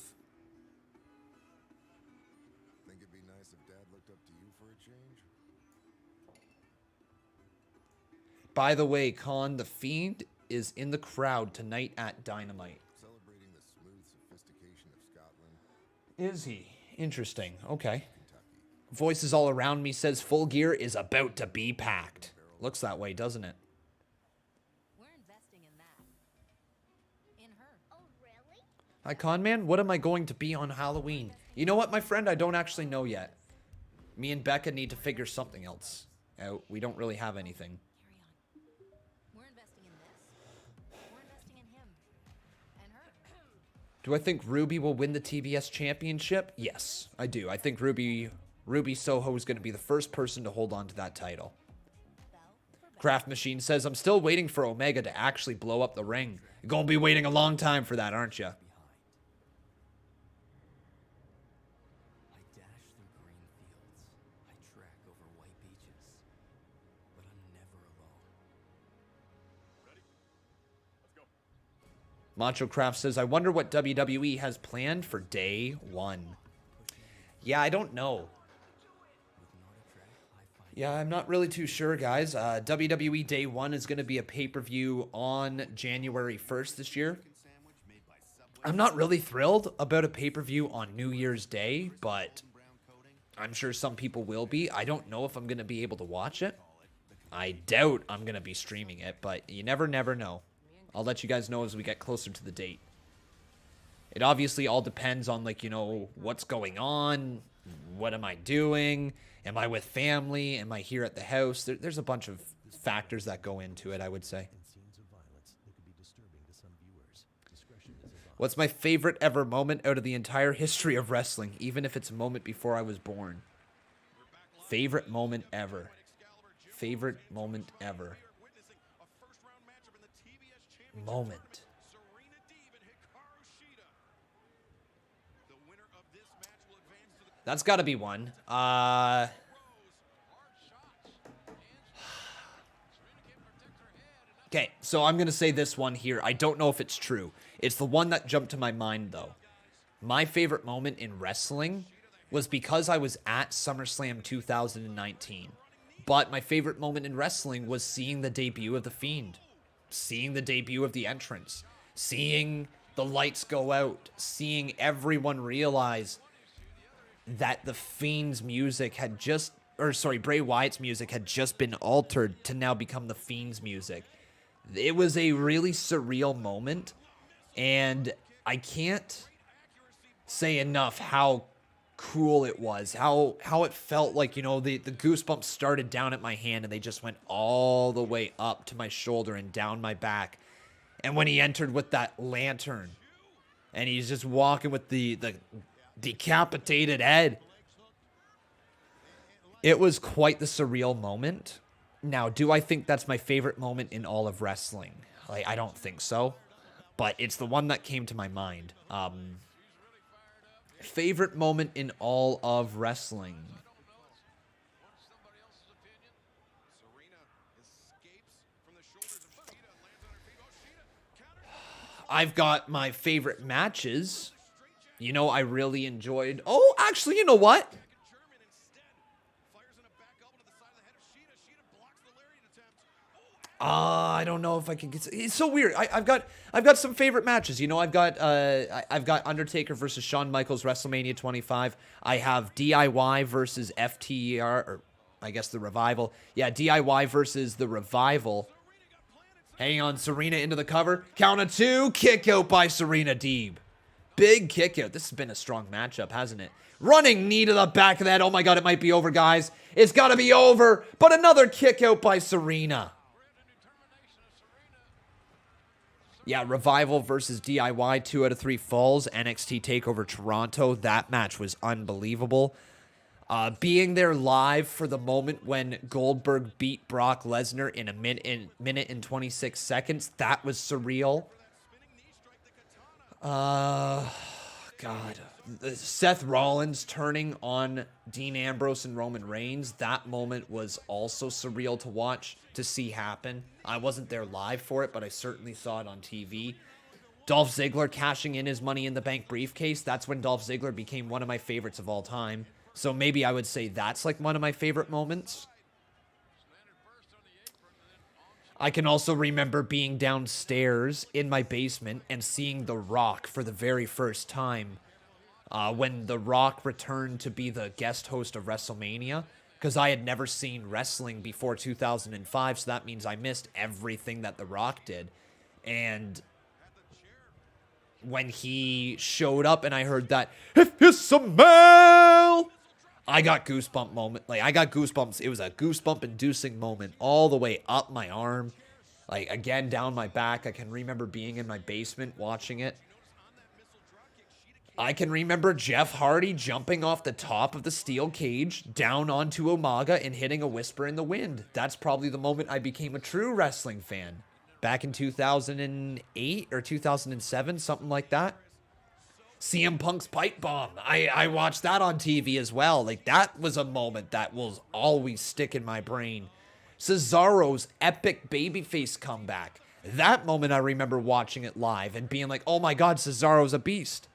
Think it'd be nice if Dad looked up to you for a change? By the way, Khan, the Fiend is in the crowd tonight at Dynamite. Celebrating the smooth sophistication of Scotland. Is he? Interesting. Okay. Voices all around me says Full Gear is about to be packed. Looks that way, doesn't it? We're investing in that. In her. Oh, really? Hi, Conman. What am I going to be on Halloween? You know what, my friend? I don't actually know yet. Me and Becca need to figure something else out. We don't really have anything. Carry on. We're investing in this. We're investing in him. And her. Do I think Ruby will win the TBS championship? Yes, I do. I think Ruby Soho is going to be the first person to hold on to that title. Craft Machine says, I'm still waiting for Omega to actually blow up the ring. You're going to be waiting a long time for that, aren't you? I dash through green fields. I track over white beaches. But I'm never alone. Macho Craft says, I wonder what WWE has planned for day 1. Yeah, I don't know. Yeah, I'm not really too sure, guys. WWE Day 1 is going to be a pay-per-view on January 1st this year. I'm not really thrilled about a pay-per-view on New Year's Day, but I'm sure some people will be. I don't know if I'm going to be able to watch it. I doubt I'm going to be streaming it, but you never know. I'll let you guys know as we get closer to the date. It obviously all depends on, like, you know, what's going on. What am I doing? Am I with family? Am I here at the house? There's a bunch of factors that go into it, I would say. What's my favorite ever moment out of the entire history of wrestling, even if it's a moment before I was born? Favorite moment ever. Favorite moment ever. Moment. Serena Deeb and Hikaru Shida. The winner of this match will advance to the That's got to be one. Okay, so I'm going to say this one here. I don't know if it's true. It's the one that jumped to my mind, though. My favorite moment in wrestling was because I was at SummerSlam 2019. But my favorite moment in wrestling was seeing the debut of The Fiend. Seeing the debut of the entrance. Seeing the lights go out. Seeing everyone realize that the Fiend's music had just, Bray Wyatt's music had just been altered to now become the Fiend's music. It was a really surreal moment, and I can't say enough how cool it was, how it felt like, you know, the goosebumps started down at my hand and they just went all the way up to my shoulder and down my back. And when he entered with that lantern and he's just walking with the decapitated head, it was quite the surreal moment. Now, do I think that's my favorite moment in all of wrestling? Like, I don't think so, but it's the one that came to my mind. Favorite moment in all of wrestling. I've got my favorite matches. You know, I really enjoyed. Oh, actually, you know what? I don't know if I can get. It's so weird. I've got some favorite matches. You know, I've got Undertaker versus Shawn Michaels WrestleMania 25. I have DIY versus FTR, or I guess the Revival. Yeah, DIY versus the Revival. Hang on, Serena into the cover. Count of 2. Kick out by Serena Deeb. Big kick out. This has been a strong matchup, hasn't it? Running knee to the back of that. Oh my God, it might be over, guys. It's got to be over. But another kick out by Serena. Yeah, Revival versus DIY, 2 out of 3 falls. NXT TakeOver Toronto. That match was unbelievable. Being there live for the moment when Goldberg beat Brock Lesnar in a minute and 26 seconds. That was surreal. God. Seth Rollins turning on Dean Ambrose and Roman Reigns, that moment was also surreal to watch, to see happen. I wasn't there live for it, but I certainly saw it on TV. Dolph Ziggler cashing in his Money in the Bank briefcase, that's when Dolph Ziggler became one of my favorites of all time. So maybe I would say that's like one of my favorite moments. I can also remember being downstairs in my basement and seeing The Rock for the very first time. When The Rock returned to be the guest host of WrestleMania, because I had never seen wrestling before 2005, so that means I missed everything that The Rock did. And when he showed up and I heard that, "If you smell," I got goosebump moment. Like, I got goosebumps. It was a goosebump-inducing moment all the way up my arm. Like, again, down my back. I can remember being in my basement watching it. I can remember Jeff Hardy jumping off the top of the steel cage down onto Umaga and hitting a Whisper in the Wind. That's probably the moment I became a true wrestling fan. Back in 2008 or 2007, something like that. CM Punk's pipe bomb. I watched that on TV as well. Like, that was a moment that will always stick in my brain. Cesaro's epic babyface comeback. That moment I remember watching it live and being like, oh my God, Cesaro's a beast.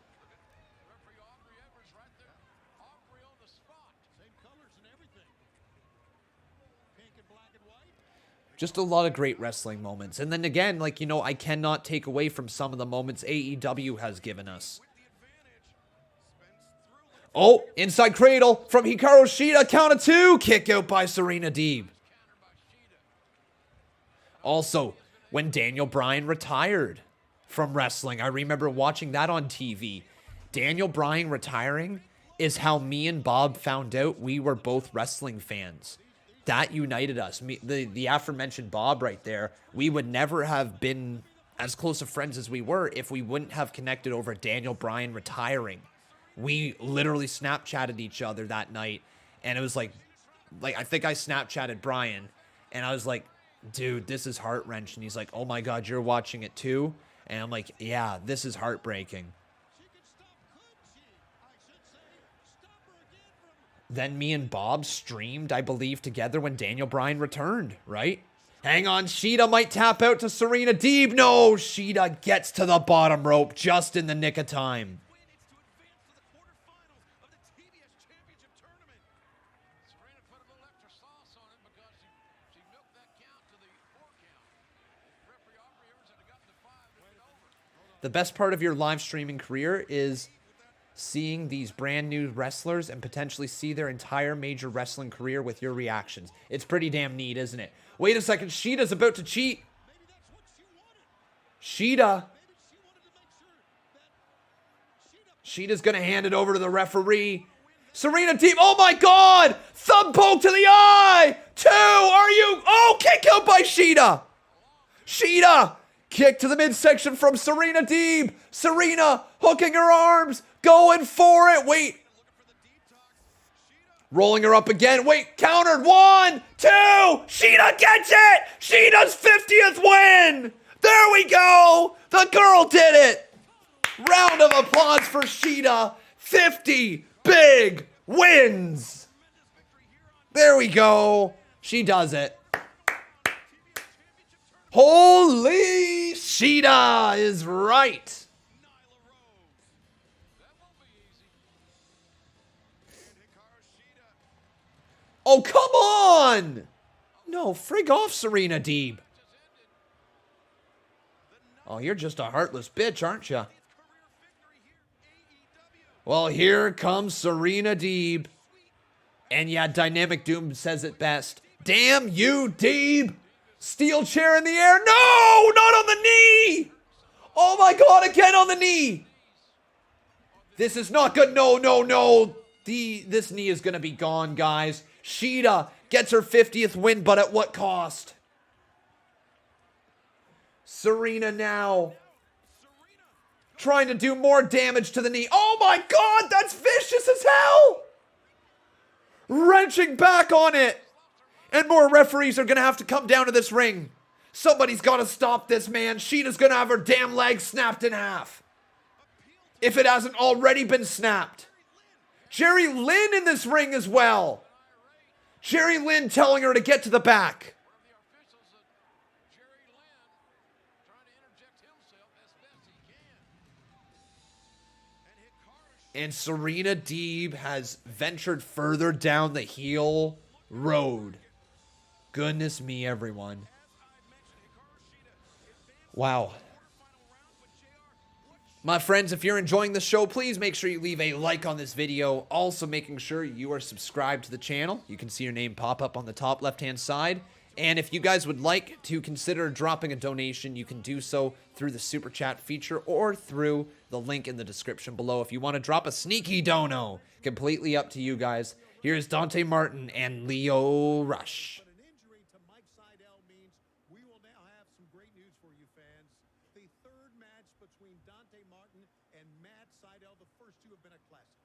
Just a lot of great wrestling moments. And then again, like, you know, I cannot take away from some of the moments AEW has given us. Oh, inside cradle from Hikaru Shida, count of 2, kick out by Serena Deeb. Also, when Daniel Bryan retired from wrestling, I remember watching that on TV. Daniel Bryan retiring is how me and Bob found out we were both wrestling fans. That united us. The aforementioned Bob right there, we would never have been as close of friends as we were if we wouldn't have connected over Daniel Bryan retiring. We literally Snapchatted each other that night, and it was like I think I Snapchatted Brian, and I was like, dude, this is heart-wrenching. And he's like, oh my God, you're watching it too? And I'm like, yeah, this is heartbreaking. Then me and Bob streamed, I believe, together when Daniel Bryan returned, right? Hang on, Shida might tap out to Serena Deeb. No, Shida gets to the bottom rope just in the nick of time. The best part of your live streaming career is seeing these brand new wrestlers and potentially see their entire major wrestling career with your reactions. It's pretty damn neat, isn't it? Wait a second, Shida's about to cheat. Shida. Sheeta's going to hand it over to the referee. Serena Deeb, oh my God! Thumb poke to the eye! 2, are you? Oh, kick out by Shida! Shida! Kick to the midsection from Serena Deeb. Serena hooking her arms, going for it. Wait. Rolling her up again. Wait, countered. 1, 2. Shida gets it. Shida's 50th win. There we go. The girl did it. Round of applause for Shida. 50 big wins. There we go. She does it. Holy Shida is right. Oh, come on. No, frig off, Serena Deeb. Oh, you're just a heartless bitch, aren't you? Well, here comes Serena Deeb. And yeah, Dynamic Doom says it best. Damn you, Deeb. Steel chair in the air. No, not on the knee. Oh my God, again on the knee. This is not good. No. This knee is going to be gone, guys. Shida gets her 50th win, but at what cost? Serena now trying to do more damage to the knee. Oh my God, that's vicious as hell. Wrenching back on it. And more referees are going to have to come down to this ring. Somebody's got to stop this, man. Shida's going to have her damn leg snapped in half. if it hasn't already been snapped. Jerry Lynn in this ring as well. Jerry Lynn telling her to get to the back. And Serena Deeb has ventured further down the heel road. Goodness me, everyone. Wow. My friends, if you're enjoying the show, please make sure you leave a like on this video. Also making sure you are subscribed to the channel. You can see your name pop up on the top left-hand side. And if you guys would like to consider dropping a donation, you can do so through the Super Chat feature or through the link in the description below. If you want to drop a sneaky dono, completely up to you guys. Here's Dante Martin and Lio Rush. But an injury to Mike Seidel means we will now have some great news for you fans. The third match between Dante Martin and Matt Seidel. The first two have been a classic.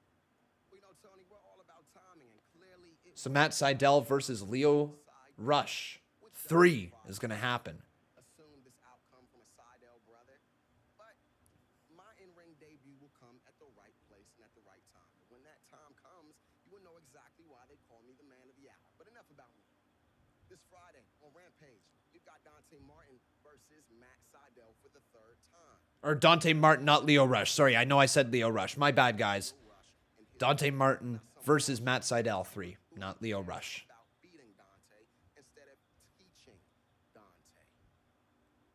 We know, Tony, we're all about timing, and clearly So Matt Seidel versus Lio Rush 3 is going to happen. assume this outcome from a Seidel brother, but my in-ring debut will come at the right place and at the right time. But when that time comes, you will know exactly why they call me the man of the hour. But enough about me. This Friday on Rampage, we've got Dante Martin versus Matt Seidel for the third time. Or Dante Martin, not Lio Rush. Sorry, I know I said Lio Rush. My bad, guys. Dante Martin versus Matt Seidel 3, not Lio Rush. About beating Dante instead of teaching Dante.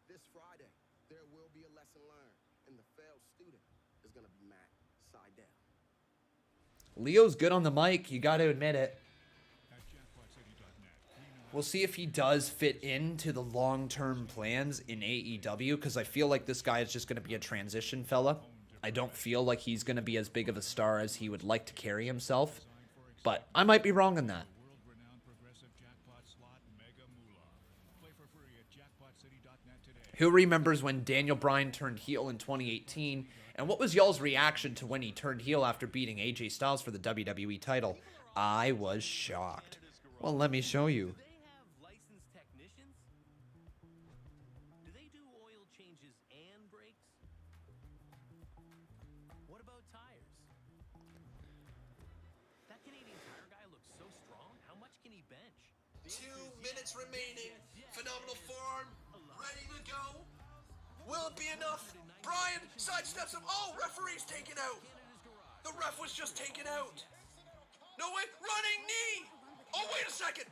This Friday, there will be a lesson learned, and the failed student is going to be Matt Seidel. Leo's good on the mic, you got to admit it. We'll see if he does fit into the long-term plans in AEW, because I feel like this guy is just going to be a transition fella. I don't feel like he's going to be as big of a star as he would like to carry himself, but I might be wrong on that. Who remembers when Daniel Bryan turned heel in 2018, and what was y'all's reaction to when he turned heel after beating AJ Styles for the WWE title? I was shocked. Well, let me show you. Licensed technicians? Do they do oil changes and brakes? What about tires? That Canadian Tire guy looks so strong. How much can he bench? 2 minutes remaining. Phenomenal form. Ready to go. Will it be enough? Bryan sidesteps him. Oh, referee's taken out. The ref was just taken out. No way. Running knee. Oh, wait a second.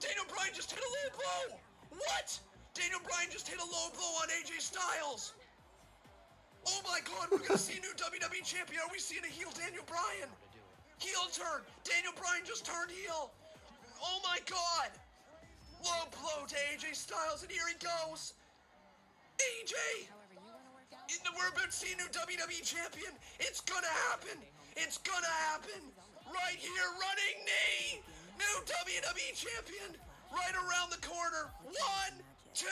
Daniel Bryan just hit a low blow. What? Daniel Bryan just hit a low blow on AJ Styles. Oh my God, we're going to see a new WWE champion. Are we seeing a heel Daniel Bryan? Heel turn. Daniel Bryan just turned heel. Oh my God. Low blow to AJ Styles, and here he goes. AJ. We're about to see a new WWE champion. It's going to happen. It's going to happen. Right here, running knee. New WWE champion. Right around the corner. 1, 2.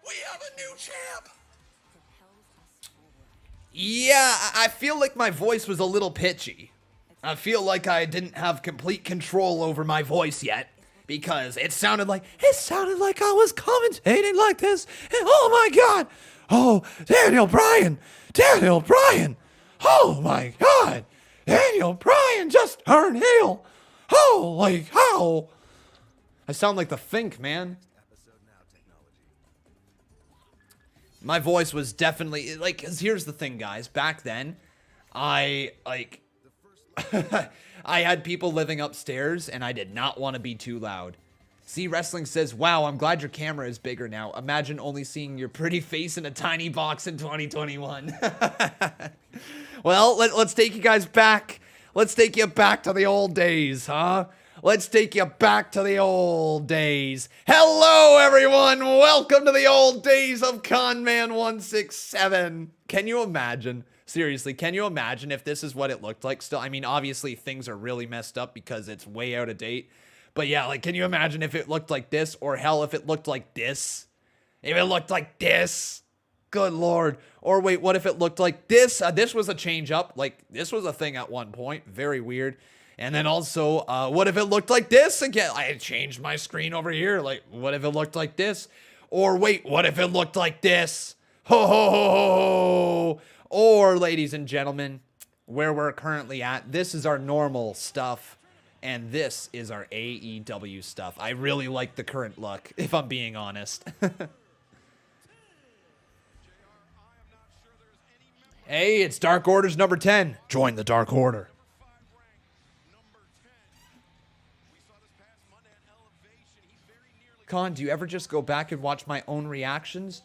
We have a new champ. Yeah, I feel like my voice was a little pitchy. I feel like I didn't have complete control over my voice yet, because it sounded like I was commentating like this. And oh my God. Oh, Daniel Bryan. Oh my God. Daniel Bryan just turned heel. Holy cow. I sound like the Fink, man. My voice was definitely, like, 'cause here's the thing, guys. Back then, I had people living upstairs, and I did not want to be too loud. See Wrestling says, wow, I'm glad your camera is bigger now. Imagine only seeing your pretty face in a tiny box in 2021. Well, let's take you guys back. Let's take you back to the old days, huh? Let's take you back to the old days. Hello, everyone. Welcome to the old days of Conman 167. Can you imagine? Seriously, can you imagine if this is what it looked like still? I mean, obviously, things are really messed up because it's way out of date. But yeah, like, can you imagine if it looked like this? Or hell, if it looked like this? If it looked like this? Good Lord. Or wait, what if it looked like this? This was a change up. Like, this was a thing at one point. Very weird. And then also, what if it looked like this again? I changed my screen over here. Like, what if it looked like this? Or wait, what if it looked like this? Ho, ho, ho, ho, ho. Or, ladies and gentlemen, where we're currently at, this is our normal stuff, and this is our AEW stuff. I really like the current look, if I'm being honest. Hey, it's Dark Order's number 10. Join the Dark Order. Con, do you ever just go back and watch my own reactions?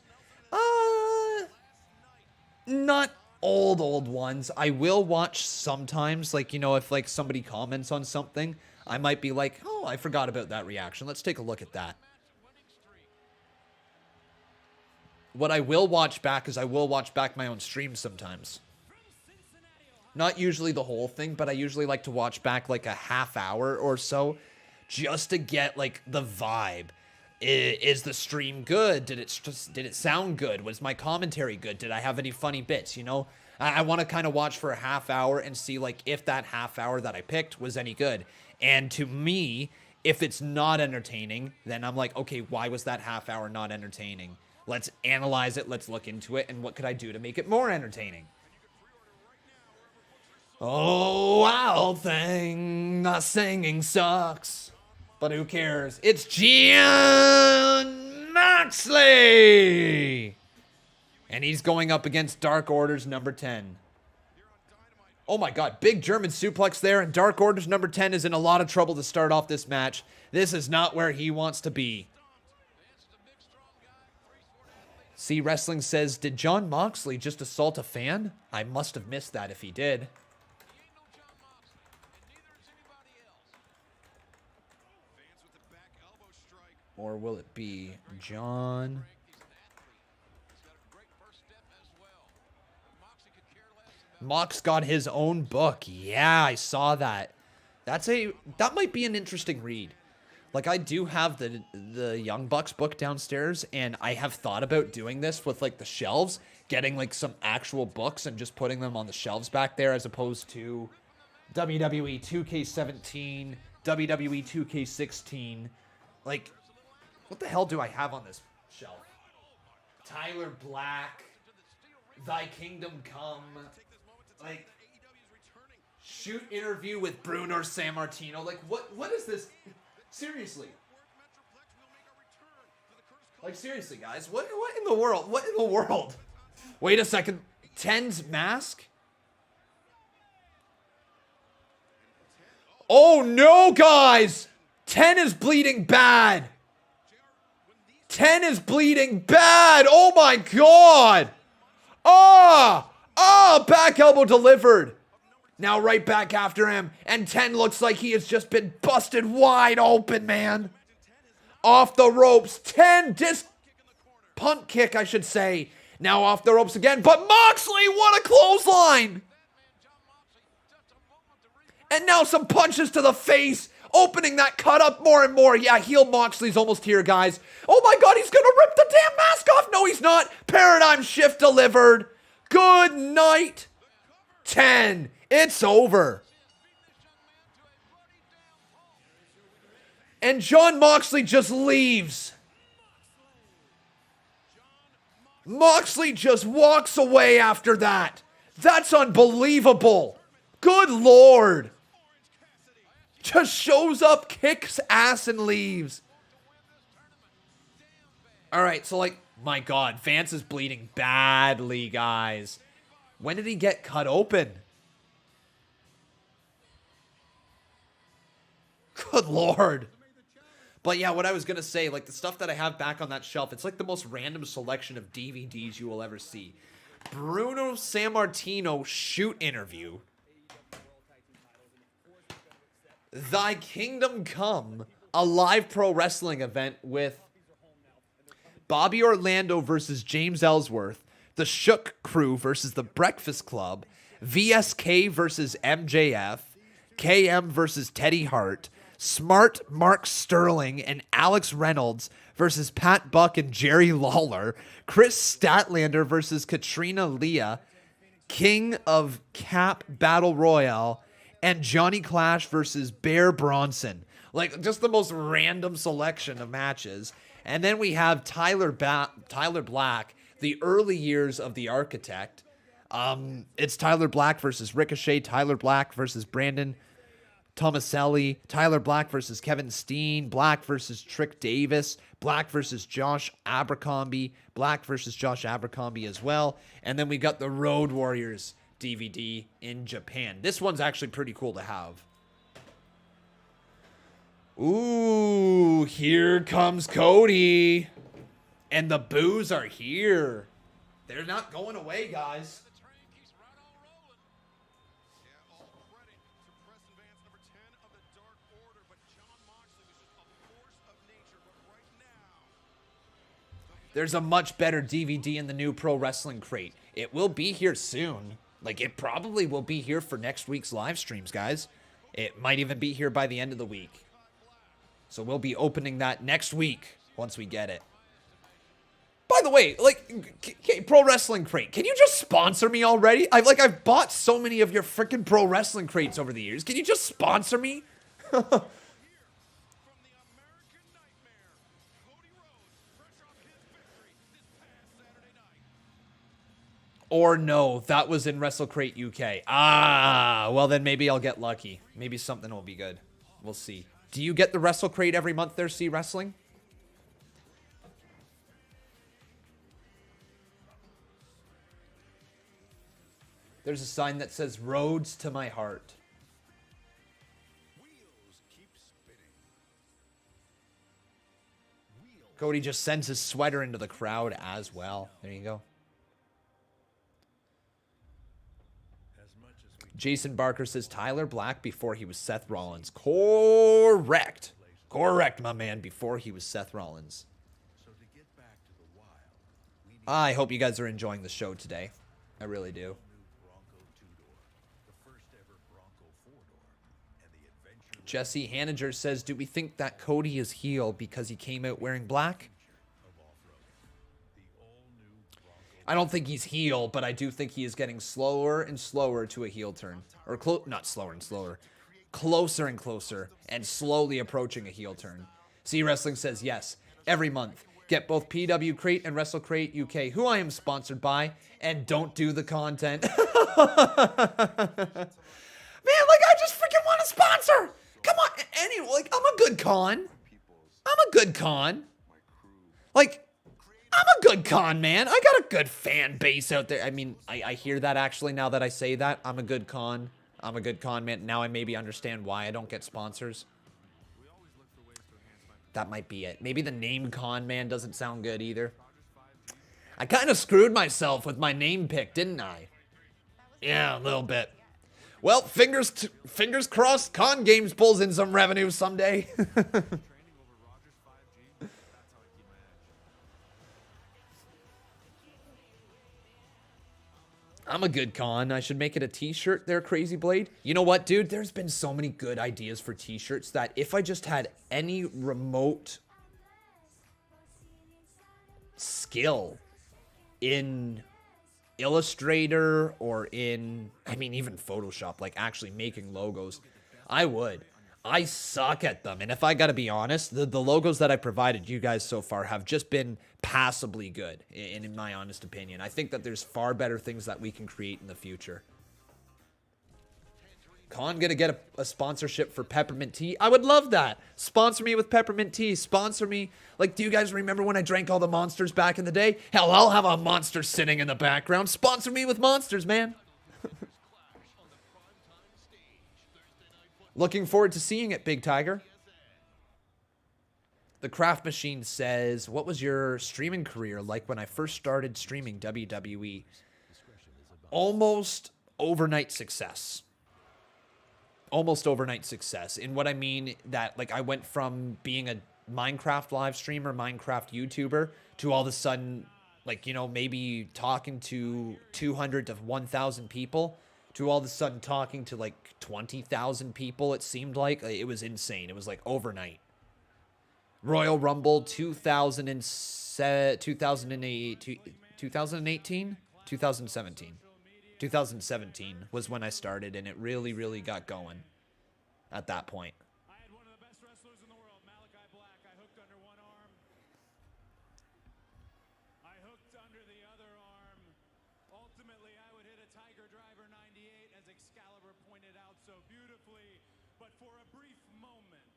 Not old ones. I will watch sometimes, like, you know, if like somebody comments on something, I might be like, oh, I forgot about that reaction. Let's take a look at that. What I will watch back is I will watch back my own streams sometimes. Not usually the whole thing, but I usually like to watch back like a half hour or so just to get like the vibe. Is the stream good? Did it sound good? Was my commentary good? Did I have any funny bits? You know, I want to kind of watch for a half hour and see like if that half hour that I picked was any good. And to me, if it's not entertaining, then I'm like, okay, why was that half hour not entertaining? Let's analyze it. Let's look into it. And what could I do to make it more entertaining? Oh, wild thing. Not singing sucks. But who cares? It's Jon Moxley! And he's going up against Dark Order's number 10. Oh my god, big German suplex there, and Dark Order's number 10 is in a lot of trouble to start off this match. This is not where he wants to be. See, Wrestling says, did Jon Moxley just assault a fan? I must have missed that if he did. Or will it be John? Mox got his own book. Yeah, I saw that. That might be an interesting read. Like, I do have the Young Bucks book downstairs, and I have thought about doing this with like the shelves, getting like some actual books and just putting them on the shelves back there, as opposed to WWE 2K17, WWE 2K16. Like, what the hell do I have on this shelf? Tyler Black, Thy Kingdom Come, like, shoot interview with Bruno Sammartino. Like, what is this? Seriously. Like, seriously, guys. What in the world? What in the world? Wait a second. 10's mask? Oh, no, guys! 10 is bleeding bad. 10 is bleeding bad. Oh, my God. Back elbow delivered. Now right back after him. And 10 looks like he has just been busted wide open, man. Off the ropes. 10 punt kick, I should say. Now off the ropes again. But Moxley, what a clothesline. And now some punches to the face. Opening that cut up more and more. Yeah, heel Moxley's almost here, guys. Oh my God, he's gonna rip the damn mask off. No, he's not. Paradigm shift delivered. Good night. 10. It's over. And Jon Moxley just leaves. Moxley just walks away after that. That's unbelievable. Good Lord. Just shows up, kicks ass, and leaves. Alright, so like, my God, Vance is bleeding badly, guys. When did he get cut open? Good Lord. But yeah, what I was going to say, like the stuff that I have back on that shelf, it's like the most random selection of DVDs you will ever see. Bruno Sammartino shoot interview. Thy Kingdom Come, a live pro wrestling event with Bobby Orlando versus James Ellsworth, the Shook Crew versus the Breakfast Club, VSK versus MJF, KM versus Teddy Hart, Smart, Mark Sterling, and Alex Reynolds versus Pat Buck and Jerry Lawler, Chris Statlander versus Katrina Leah, King of Cap Battle Royale, and Johnny Clash versus Bear Bronson. Like, just the most random selection of matches. And then we have Tyler Black, the early years of the Architect, It's Tyler Black versus Ricochet, Tyler Black versus Brandon Tomaselli, Tyler Black versus Kevin Steen, Black versus Trick Davis, Black versus Josh Abercrombie, Black versus Josh Abercrombie as well. And then we got the Road Warriors DVD in Japan. This one's actually pretty cool to have. Ooh, here comes Cody. And the boos are here. They're not going away, guys. There's a much better DVD in the new Pro Wrestling Crate. It will be here soon. Like, it probably will be here for next week's live streams, guys. It might even be here by the end of the week. So we'll be opening that next week once we get it. By the way, like, Pro Wrestling Crate, can you just sponsor me already? I've bought so many of your freaking Pro Wrestling Crates over the years. Can you just sponsor me? Or no, that was in WrestleCrate UK. Ah, well then maybe I'll get lucky. Maybe something will be good. We'll see. Do you get the WrestleCrate every month there, C Wrestling? There's a sign that says Rhodes to my heart. Cody just sends his sweater into the crowd as well. There you go. Jason Barker says Tyler Black before he was Seth Rollins. Correct. Correct, my man, before he was Seth Rollins. I hope you guys are enjoying the show today. I really do. Jesse Haniger says, do we think that Cody is heel because he came out wearing black? I don't think he's heel, but I do think he is getting slower and slower to a heel turn. Or not slower and slower. Closer and closer and slowly approaching a heel turn. C Wrestling says yes. Every month. Get both PW Crate and Wrestle Crate UK, who I am sponsored by, and don't do the content. Man, I just freaking want a sponsor. Come on. Anyway, I'm a good con. I'm a good con, man. I got a good fan base out there. I mean, I hear that actually now that I say that. I'm a good con. I'm a good con, man. Now I maybe understand why I don't get sponsors. That might be it. Maybe the name con, man, doesn't sound good either. I kind of screwed myself with my name pick, didn't I? Yeah, a little bit. Well, fingers crossed, Con Games pulls in some revenue someday. I'm a good con. I should make it a t-shirt there, Crazy Blade. You know what, dude? There's been so many good ideas for t-shirts that if I just had any remote skill in Illustrator or in, I mean, even Photoshop, like actually making logos, I would. I suck at them. And if I got to be honest, the logos that I provided you guys so far have just been passably good, in my honest opinion. I think that there's far better things that we can create in the future. Con gonna get a sponsorship for peppermint tea. I would love that. Sponsor me with peppermint tea. Sponsor me. Like, do you guys remember when I drank all the monsters back in the day? Hell, I'll have a monster sitting in the background. Sponsor me with monsters, man. Looking forward to seeing it, Big Tiger. The Craft Machine says, what was your streaming career like when I first started streaming WWE? Almost overnight success. Almost overnight success. And what I mean that, like, I went from being a Minecraft live streamer, Minecraft YouTuber, to all of a sudden, like, you know, maybe talking to 200 to 1,000 people, to all of a sudden talking to like 20,000 people, it seemed like. It was insane. It was like overnight. Royal Rumble 2008, 2018? 2017 was when I started, and it really, really got going at that point. I had one of the best wrestlers in the world, Malachi Black. I hooked under one arm. I hooked under the other arm. ultimately I would hit a Tiger Driver 98, as Excalibur pointed out so beautifully. But for a brief moment,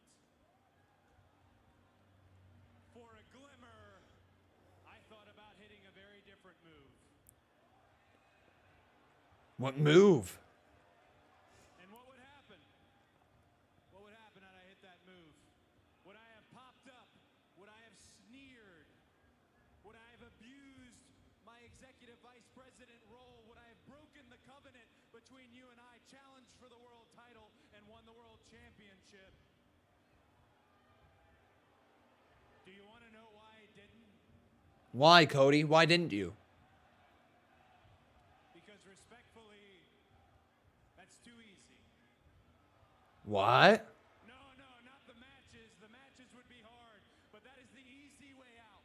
for a glimmer, I thought about hitting a very different move. What move? And what would happen? What would happen had I hit that move? Would I have popped up? Would I have sneered? Would I have abused my executive vice president role? Would I have broken the covenant between you and I, challenged for the world title, and won the world championship? Do you want to know why I didn't? Why, Cody? Why didn't you? Because respectfully, that's too easy. What? No, not the matches. The matches would be hard, but that is the easy way out.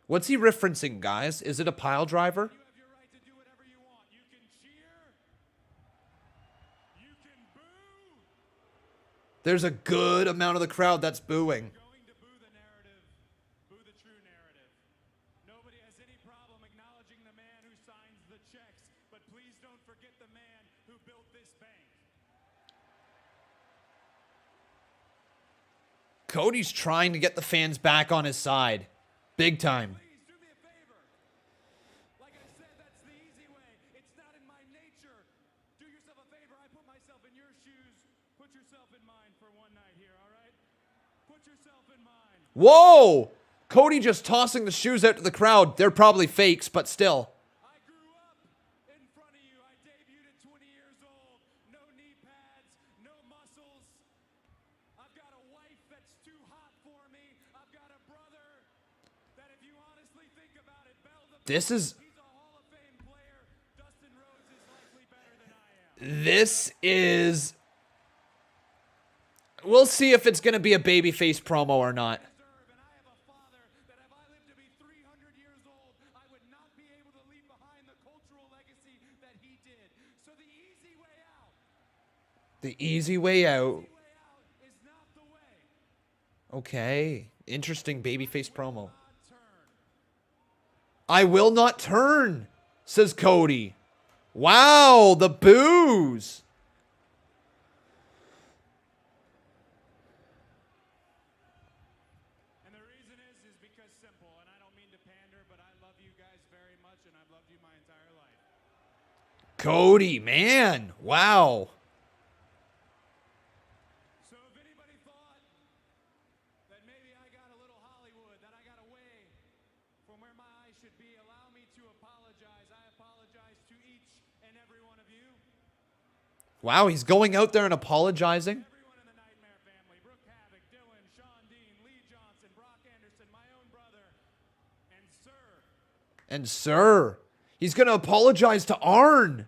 What's he referencing, guys? Is it a pile driver? You have your right to do whatever you want. You can cheer. You can boo. There's a good amount of the crowd that's booing. Going to boo the narrative, boo the true narrative. Nobody has any problem acknowledging the man who signs the checks, but please don't forget the man who built this bank. Cody's trying to get the fans back on his side. Big time. Please do me a favor. Like I said, that's the easy way. It's not in my nature. Do yourself a favor. I put myself in your shoes. Put yourself in mine for one night here, all right? Put yourself in mine. Whoa! Cody just tossing the shoes out to the crowd. They're probably fakes, but still. I grew up in front of you. I debuted at 20 years old. No knee pads, no muscles. I've got a wife that's too hot for me. I've got a brother that, if you honestly think about it, This is... he's a Hall of Fame player. Dustin Rhodes is likely better than I am. This is... We'll see if it's going to be a babyface promo or not. And I have a father that, if I lived to be 300 years old, I would not be able to leave behind the cultural legacy that he did. So the easy way out. The easy way out. Way out is not the way. Okay. Interesting babyface promo. Odd turn. I will not turn, says Cody. Wow, the boos. And the reason is because simple, and I don't mean to pander, but I love you guys very much, and I've loved you my entire life. Cody, man. Wow. So if anybody thought that maybe I got a little Hollywood, that I got away from where my eyes should be, allow me to apologize. I apologize to each and every one of you. Wow, he's going out there and apologizing. Everyone in the Nightmare family, Brooke Havoc, Dylan, Sean Dean, Lee Johnson, Brock Anderson, my own brother, and Sir. And sir, he's going to apologize to Arn.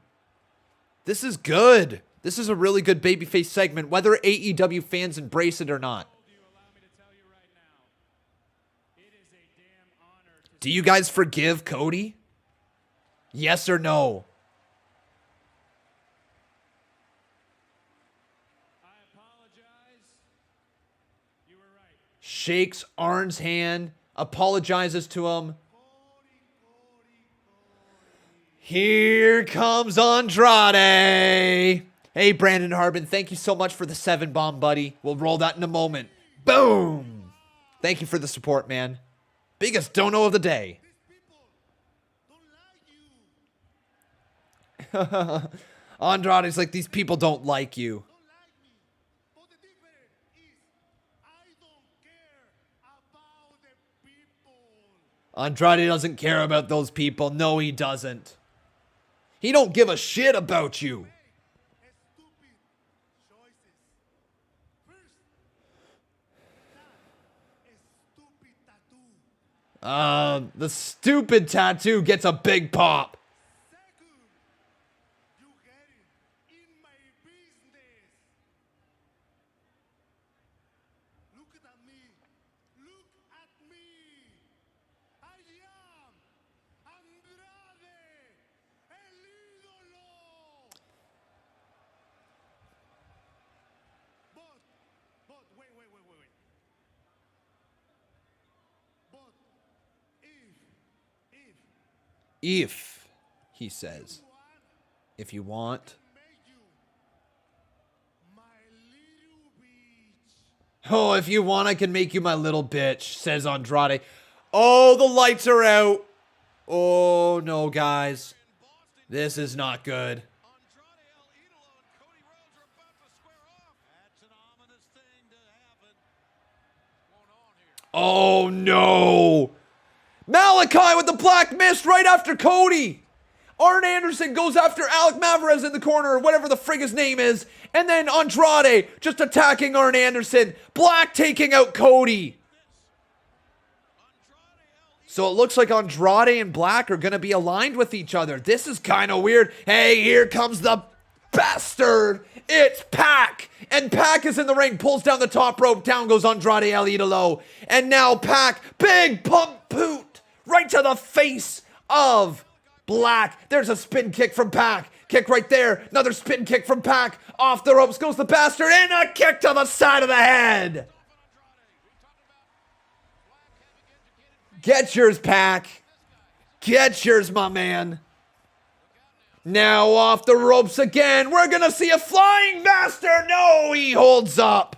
This is good. This is a really good babyface segment, whether AEW fans embrace it or not. Allow me to tell you right now, it is a damn honor to Do you guys forgive Cody? Yes or no? I apologize. You were right. Shakes Arn's hand, apologizes to him. Here comes Andrade. Hey, Brandon Harbin, thank you so much for the 7-bomb, buddy. We'll roll that in a moment. Boom. Thank you for the support, man. Biggest dono of the day. Andrade's like, these people don't like you. But the difference is, I don't care about the people. Andrade doesn't care about those people. No, he doesn't. He don't give a shit about you. Stupid choices. First, that stupid tattoo. The stupid tattoo gets a big pop. Second, you get it in my business. Look at me. Look at me. I am Andrade, el ídolo. But, wait. But, if If, he says. you if you want. Oh, if you want, I can make you my little bitch, says Andrade. Oh, the lights are out. Oh, no, guys. This is not good. Oh, no. Malachi with the black mist right after Cody. Arn Anderson goes after Alec Mavarez in the corner, or whatever the frig his name is. And then Andrade just attacking Arn Anderson. Black taking out Cody. So it looks like Andrade and Black are going to be aligned with each other. This is kind of weird. Hey, here comes the bastard. It's Pac. And Pac is in the ring, pulls down the top rope. Down goes Andrade El Idolo. And now Pac, big pump boot right to the face of Black. There's a spin kick from Pac. Kick right there. Another spin kick from Pac. Off the ropes goes the bastard. And a kick to the side of the head. Get yours, Pac. Get yours, my man. Now off the ropes again. We're going to see a flying bastard. No, he holds up.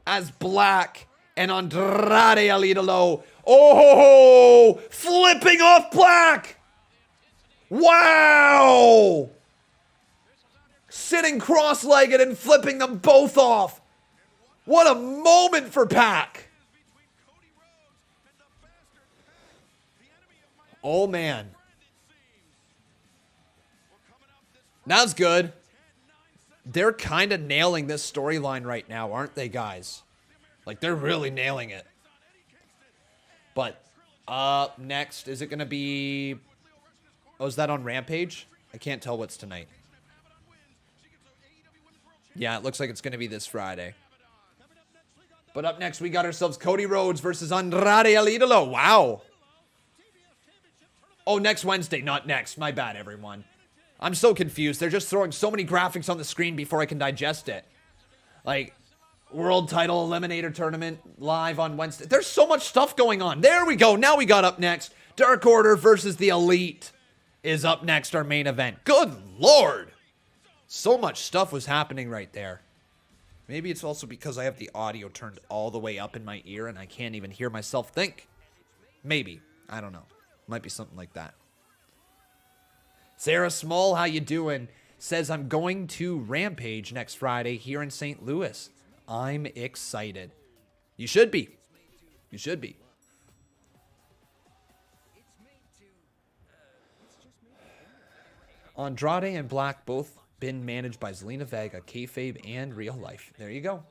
As Black and Andrade El Idolo. Oh, flipping off Black. Wow! Sitting cross-legged and flipping them both off. What a moment for Pac. Oh, man. That's good. They're kind of nailing this storyline right now, aren't they, guys? Like, they're really nailing it. But up next, is it going to be... Oh, is that on Rampage? I can't tell what's tonight. Yeah, it looks like it's going to be this Friday. But up next, we got ourselves Cody Rhodes versus Andrade El Idolo. Wow. Oh, next Wednesday, not next. My bad, everyone. I'm so confused. They're just throwing so many graphics on the screen before I can digest it. Like, World Title Eliminator Tournament live on Wednesday. There's so much stuff going on. There we go. Now we got up next. Dark Order versus the Elite is up next, our main event. Good Lord. So much stuff was happening right there. Maybe it's also because I have the audio turned all the way up in my ear and I can't even hear myself think. Maybe. I don't know. Might be something like that. Sarah Small, how you doing? Says, I'm going to Rampage next Friday here in St. Louis. I'm excited. You should be. You should be. Andrade and Black both been managed by Zelina Vega, kayfabe, and real life. There you go.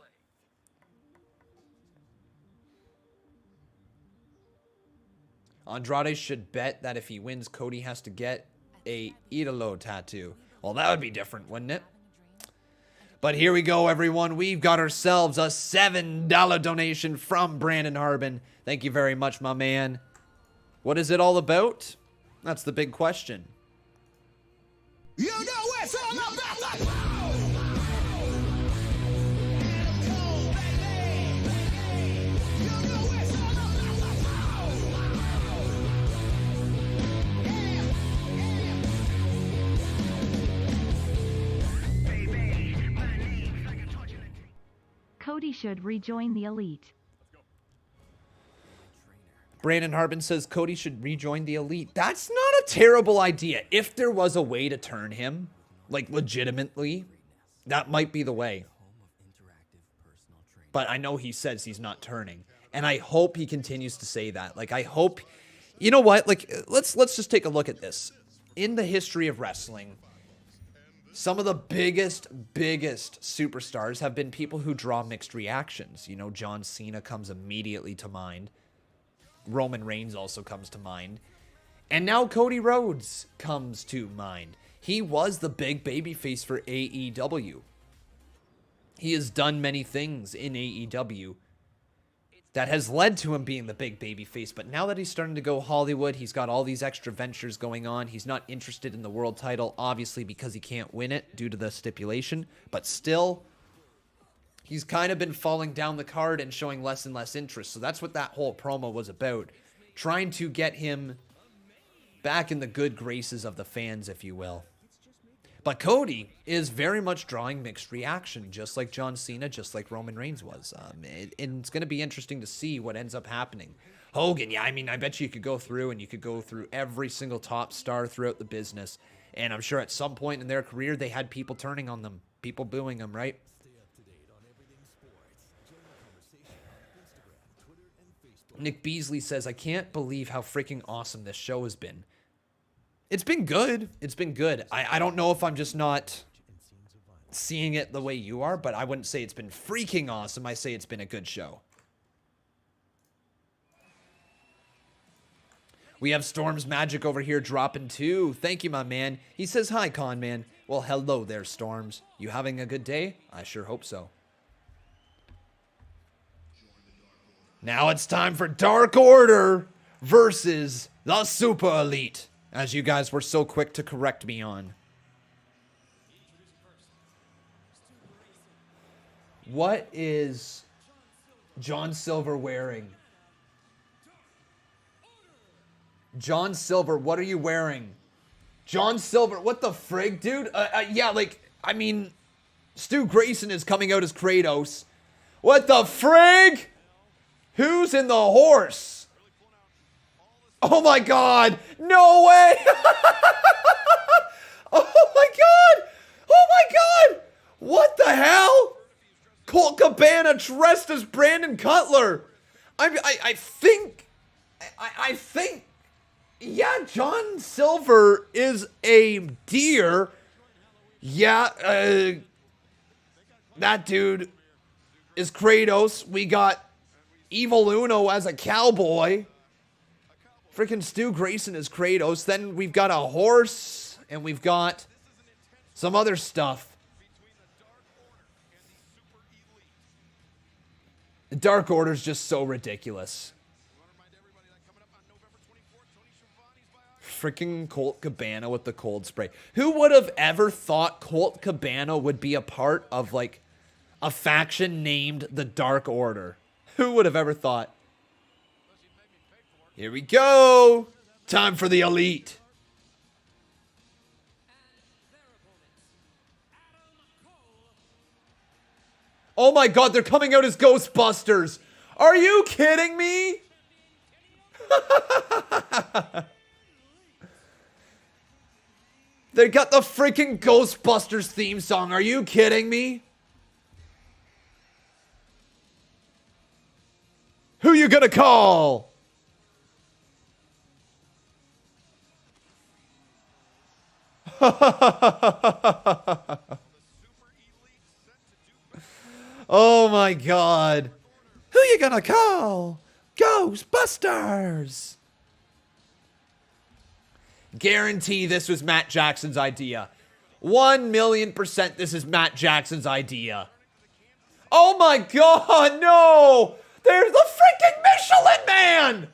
Andrade should bet that if he wins, Cody has to get a Idolo tattoo. Well, that would be different, wouldn't it? But here we go, everyone. We've got ourselves a $7 donation from Brandon Harbin. Thank you very much, my man. What is it all about? That's the big question. You know it's all about the Cody should rejoin the Elite. Brandon Harbin says Cody should rejoin the Elite. That's not a terrible idea. If there was a way to turn him, like legitimately, that might be the way. But I know he says he's not turning. And I hope he continues to say that. Like, I hope... You know what? Like, let's just take a look at this. In the history of wrestling, some of the biggest superstars have been people who draw mixed reactions. You know, John Cena comes immediately to mind. Roman Reigns also comes to mind. And now Cody Rhodes comes to mind. He was the big babyface for AEW. He has done many things in AEW that has led to him being the big babyface. But now that he's starting to go Hollywood, he's got all these extra ventures going on. He's not interested in the world title, obviously, because he can't win it due to the stipulation. But still, he's kind of been falling down the card and showing less and less interest. So that's what that whole promo was about. Trying to get him back in the good graces of the fans, if you will. But Cody is very much drawing mixed reaction, just like John Cena, just like Roman Reigns was. And it's going to be interesting to see what ends up happening. Hogan, yeah, I mean, I bet you could go through every single top star throughout the business. And I'm sure at some point in their career, they had people turning on them, people booing them, right? Nick Beasley says, I can't believe how freaking awesome this show has been. It's been good. It's been good. I don't know if I'm just not seeing it the way you are, but I wouldn't say it's been freaking awesome. I say it's been a good show. We have Storm's Magic over here dropping too. Thank you, my man. He says, hi, Con Man. Well, hello there, Storms. You having a good day? I sure hope so. Now it's time for Dark Order versus the Super Elite, as you guys were so quick to correct me on. What is John Silver wearing? John Silver, what are you wearing? John Silver, what the frig, dude? Yeah, like, I mean, Stu Grayson is coming out as Kratos. What the frig? Who's in the horse? Oh my God, no way. Oh my God. Oh my God. What the hell? Colt Cabana dressed as Brandon Cutler. I think, yeah, John Silver is a deer. Yeah, that dude is Kratos. We got Evil Uno as a cowboy. Freaking Stu Grayson is Kratos. Then we've got a horse, and we've got some other stuff. The Dark Order's just so ridiculous. Freaking Colt Cabana with the cold spray. Who would have ever thought Colt Cabana would be a part of, like, a faction named the Dark Order? Who would have ever thought? Here we go. Time for the Elite. Oh my God, they're coming out as Ghostbusters. Are you kidding me? They got the freaking Ghostbusters theme song. Are you kidding me? Who you gonna call? Oh my God. Who you gonna call? Ghostbusters. Guarantee this was Matt Jackson's idea. 1,000,000% this is Matt Jackson's idea. Oh my God, no! There's the freaking Michelin Man!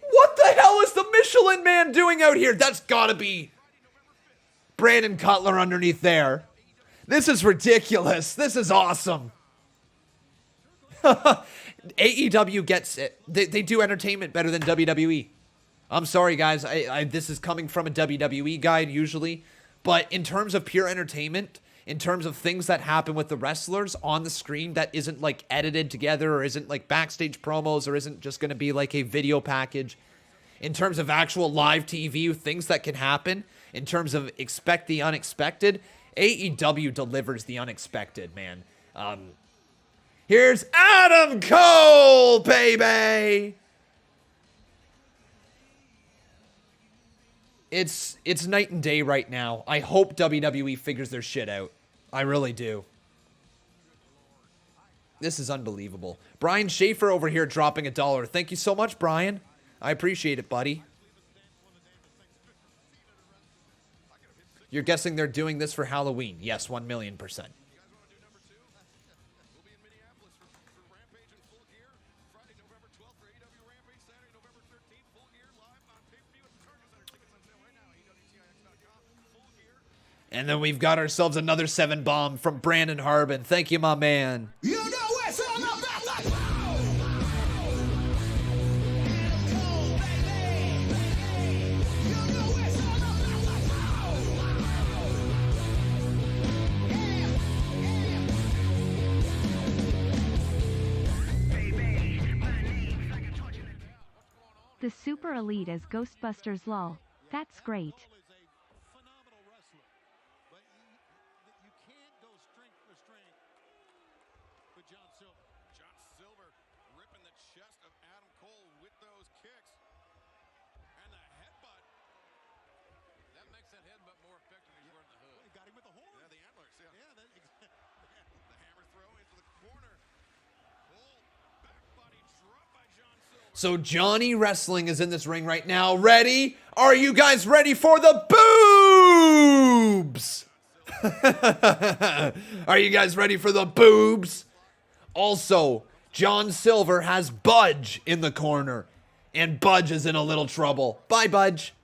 What the hell is the Michelin Man doing out here? That's gotta be Brandon Cutler underneath there. This is ridiculous. This is awesome. AEW gets it. They do entertainment better than WWE. I'm sorry, guys. This is coming from a WWE guide usually. But in terms of pure entertainment, in terms of things that happen with the wrestlers on the screen that isn't like edited together or isn't like backstage promos or isn't just going to be like a video package, in terms of actual live TV, things that can happen, in terms of expect the unexpected, AEW delivers the unexpected, man. Here's Adam Cole, baby! It's night and day right now. I hope WWE figures their shit out. I really do. This is unbelievable. Brian Schaefer over here dropping $1. Thank you so much, Brian. I appreciate it, buddy. You're guessing they're doing this for Halloween? Yes, 1,000,000%. And then we've got ourselves another 7 bomb from Brandon Harbin. Thank you, my man. You know what's all about that. Super Elite as Ghostbusters lol. That's great. Is a phenomenal wrestler, but you can't go strength for strength with John Silver. John Silver ripping the chest of Adam Cole with those kicks. And the headbutt. That makes that headbutt more effective if he's wearing the hood. He got him with the horn. Yeah, the antlers, yeah. Yeah, The hammer throw into the corner. Cole, back body drop by John Silver. So Johnny Wrestling is in this ring right now. Ready? Are you guys ready for the boobs? Are you guys ready for the boobs? Also, John Silver has Budge in the corner. And Budge is in a little trouble. Bye, Budge.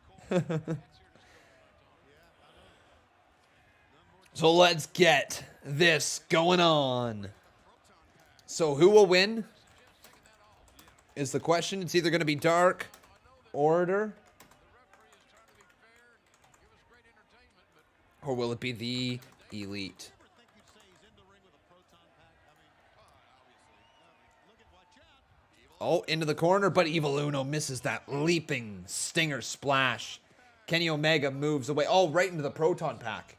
So let's get this going on. So who will win? Is the question. It's either going to be Dark Order, or will it be the Elite? Oh, into the corner, but Evil Uno misses that leaping stinger splash. Kenny Omega moves away. Oh, right into the Proton Pack.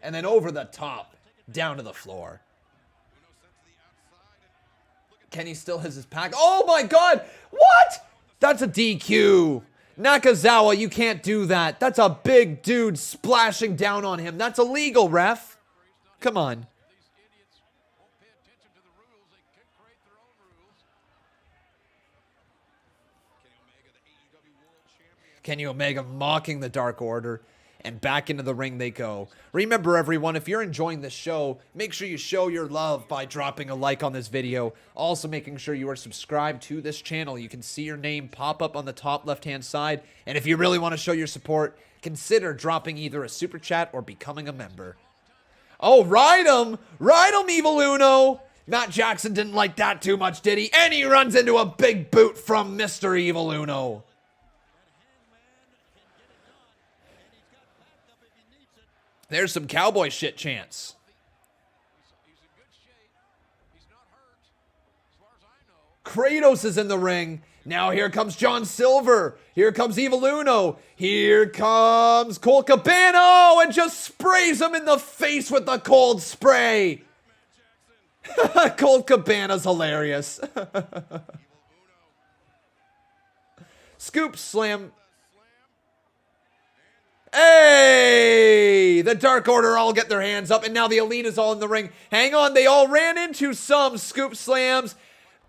And then over the top, down to the floor. Kenny still has his pack. Oh my God! What? That's a DQ. Nakazawa, you can't do that. That's a big dude splashing down on him. That's illegal, ref. Come on. Kenny Omega mocking the Dark Order. And back into the ring they go. Remember, everyone, if you're enjoying this show, make sure you show your love by dropping a like on this video. Also making sure you are subscribed to this channel. You can see your name pop up on the top left-hand side. And if you really want to show your support, consider dropping either a super chat or becoming a member. Oh, ride him! Ride him, Evil Uno! Matt Jackson didn't like that too much, did he? And he runs into a big boot from Mr. Evil Uno. There's some cowboy shit chance. Kratos is in the ring. Now here comes John Silver. Here comes Evil Uno. Here comes Colt Cabana. Oh, and just sprays him in the face with the cold spray. Colt Cabana's hilarious. Scoop slam. Hey! The Dark Order all get their hands up, and now the Elite is all in the ring. Hang on, they all ran into some scoop slams.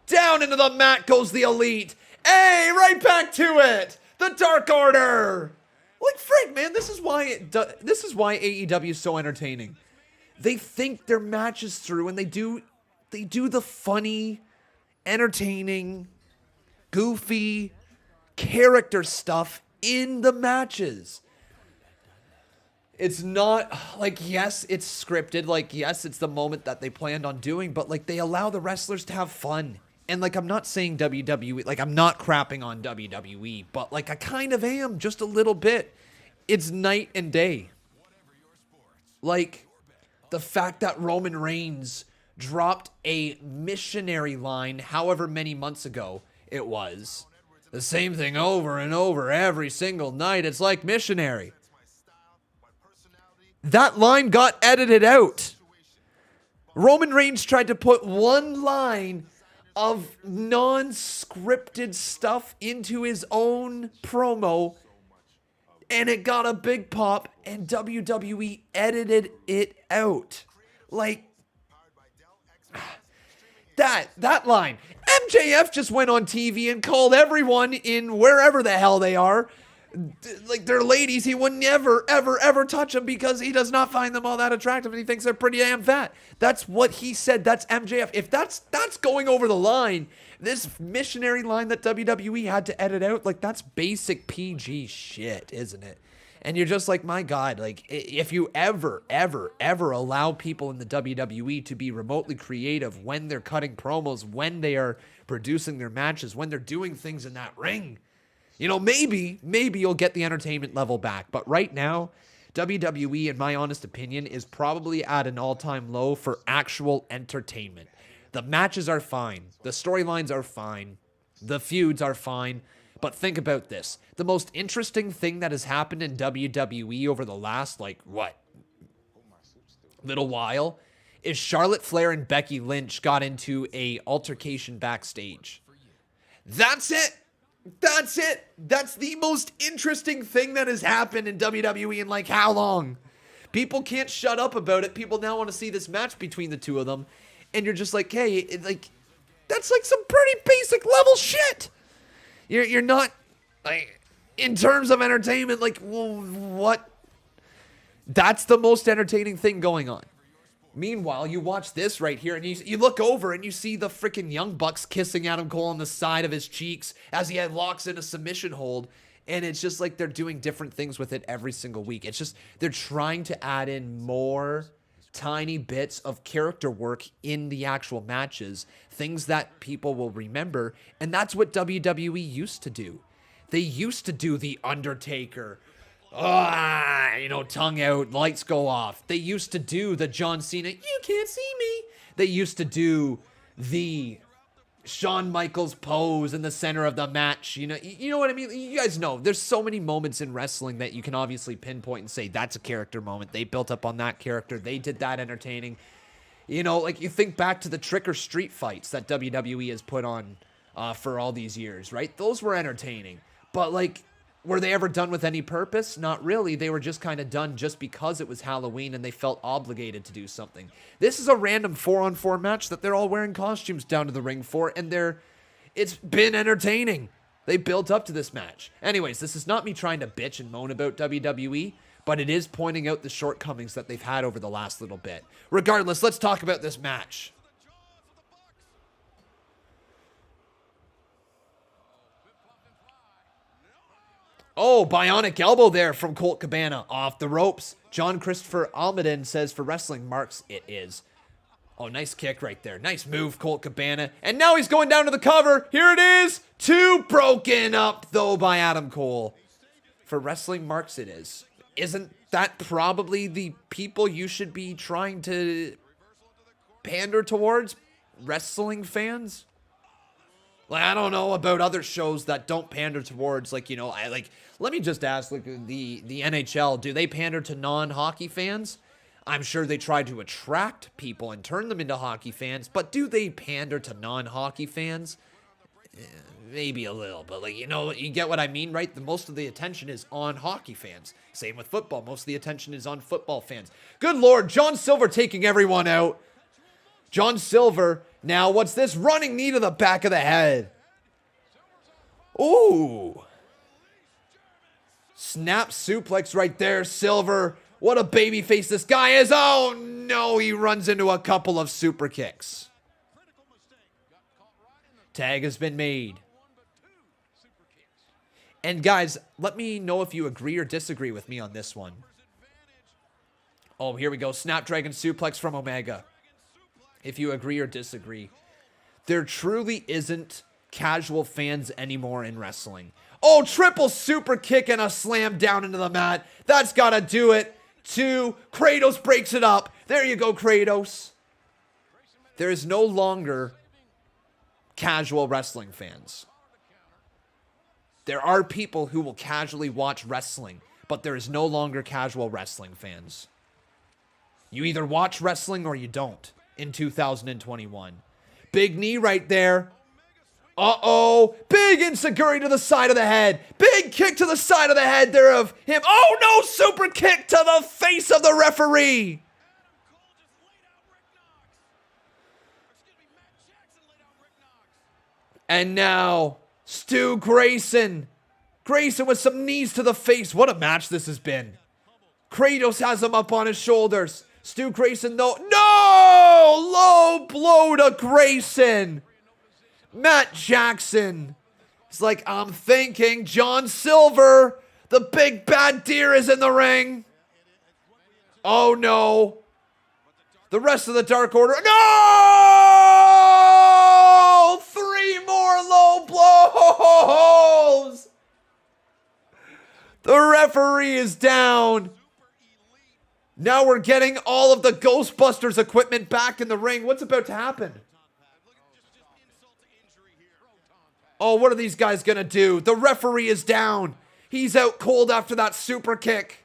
Down into the mat goes the Elite. Hey, right back to it. The Dark Order. Like, Frank, man, this is why AEW is so entertaining. They think their matches through, and they do the funny, entertaining, goofy character stuff in the matches. It's not like, yes, it's scripted. Like, yes, it's the moment that they planned on doing, but like they allow the wrestlers to have fun. And like, I'm not saying WWE, like I'm not crapping on WWE, but like I kind of am just a little bit. It's night and day. Like the fact that Roman Reigns dropped a missionary line however many months ago it was. The same thing over and over every single night. It's like missionary. That line got edited out. Roman Reigns tried to put one line of non-scripted stuff into his own promo, and it got a big pop, and WWE edited it out. Like, that line. MJF just went on TV and called everyone in wherever the hell they are, like they're ladies, he would never, ever touch them because he does not find them all that attractive and he thinks they're pretty damn fat. That's what he said. That's MJF. If that's going over the line, this missionary line that WWE had to edit out, like that's basic PG shit, isn't it? And you're just like, my God, like if you ever allow people in the WWE to be remotely creative when they're cutting promos, when they are producing their matches, when they're doing things in that ring, you know, maybe you'll get the entertainment level back. But right now, WWE, in my honest opinion, is probably at an all-time low for actual entertainment. The matches are fine. The storylines are fine. The feuds are fine. But think about this. The most interesting thing that has happened in WWE over the last, little while is Charlotte Flair and Becky Lynch got into a altercation backstage. That's it. That's it. That's the most interesting thing that has happened in WWE in how long? People can't shut up about it. People now want to see this match between the two of them. And you're just like, hey, that's some pretty basic level shit. You're not, in terms of entertainment, what? That's the most entertaining thing going on. Meanwhile, you watch this right here, and you look over, and you see the freaking Young Bucks kissing Adam Cole on the side of his cheeks as he locks in a submission hold, and it's just like they're doing different things with it every single week. It's just they're trying to add in more tiny bits of character work in the actual matches, things that people will remember, and that's what WWE used to do. They used to do the Undertaker, tongue out, lights go off. They used to do the John Cena, you can't see me. They used to do the Shawn Michaels pose in the center of the match. You know what I mean? You guys know, there's so many moments in wrestling that you can obviously pinpoint and say, that's a character moment. They built up on that character. They did that entertaining. You think back to the trick or street fights that WWE has put on for all these years, right? Those were entertaining. But were they ever done with any purpose? Not really. They were just kind of done just because it was Halloween and they felt obligated to do something. This is a random 4-on-4 match that they're all wearing costumes down to the ring for, and it's been entertaining. They built up to this match. Anyways, this is not me trying to bitch and moan about WWE, but it is pointing out the shortcomings that they've had over the last little bit. Regardless, let's talk about this match. Oh, bionic elbow there from Colt Cabana. Off the ropes. John Christopher Almaden says for wrestling marks, it is. Oh, nice kick right there. Nice move, Colt Cabana. And now he's going down to the cover. Here it is. 2 broken up, though, by Adam Cole. For wrestling marks, it is. Isn't that probably the people you should be trying to pander towards? Wrestling fans? I don't know about other shows that don't pander towards, let me just ask, the NHL, do they pander to non-hockey fans? I'm sure they try to attract people and turn them into hockey fans, but do they pander to non-hockey fans? Maybe a little, but you get what I mean, right? Most of the attention is on hockey fans. Same with football. Most of the attention is on football fans. Good Lord, John Silver taking everyone out. John Silver, now what's this? Running knee to the back of the head. Ooh. Snap suplex right there, Silver. What a baby face this guy is. Oh no, he runs into a couple of super kicks. Tag has been made. And guys, let me know if you agree or disagree with me on this one. Oh, here we go. Snapdragon suplex from Omega. If you agree or disagree. There truly isn't casual fans anymore in wrestling. Oh, triple super kick and a slam down into the mat. That's got to do it. 2. Kratos breaks it up. There you go, Kratos. There is no longer casual wrestling fans. There are people who will casually watch wrestling, but there is no longer casual wrestling fans. You either watch wrestling or you don't in 2021. Big knee right there. Uh-oh. Big enziguri to the side of the head. Big kick to the side of the head there of him. Oh, no. Super kick to the face of the referee. And now, Stu Grayson. Grayson with some knees to the face. What a match this has been. Kratos has him up on his shoulders. Stu Grayson, though. No! Low blow to Grayson. Matt Jackson. It's like, I'm thinking John Silver. The big bad deer is in the ring. Oh, no. The rest of the Dark Order. No! 3 more low blows. The referee is down. Now we're getting all of the Ghostbusters equipment back in the ring. What's about to happen? Oh, what are these guys gonna do? The referee is down. He's out cold after that super kick.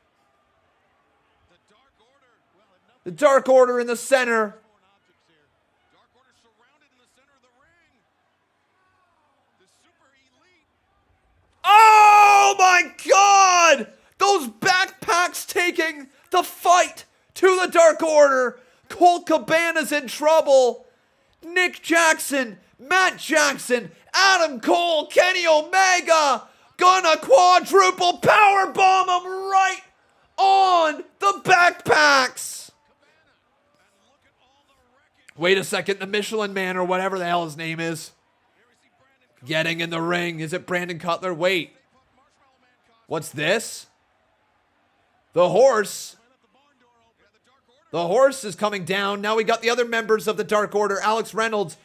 The Dark Order in the center. Oh my God! Those backpacks taking the fight to the Dark Order. Colt Cabana's in trouble. Nick Jackson, Matt Jackson, Adam Cole, Kenny Omega gonna quadruple powerbomb him right on the backpacks. Wait a second, the Michelin Man or whatever the hell his name is. Getting in the ring. Is it Brandon Cutler? Wait. What's this? The horse. The horse is coming down. Now we got the other members of the Dark Order. Alex Reynolds.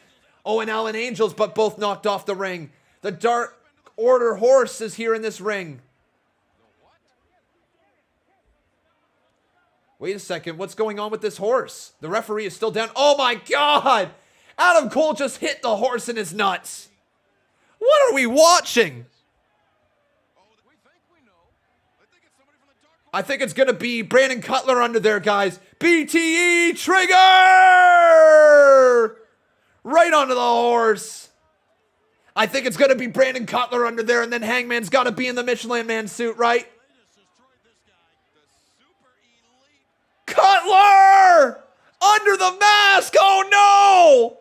Oh, and Alan Angels, but both knocked off the ring. The Dark Order horse is here in this ring. Wait a second. What's going on with this horse? The referee is still down. Oh my God. Adam Cole just hit the horse in his nuts. What are we watching? I think it's going to be Brandon Cutler under there, guys. BTE trigger! Right onto the horse. I think it's going to be Brandon Cutler under there, and then Hangman's got to be in the Michelin Man suit, right? Cutler! Under the mask! Oh no!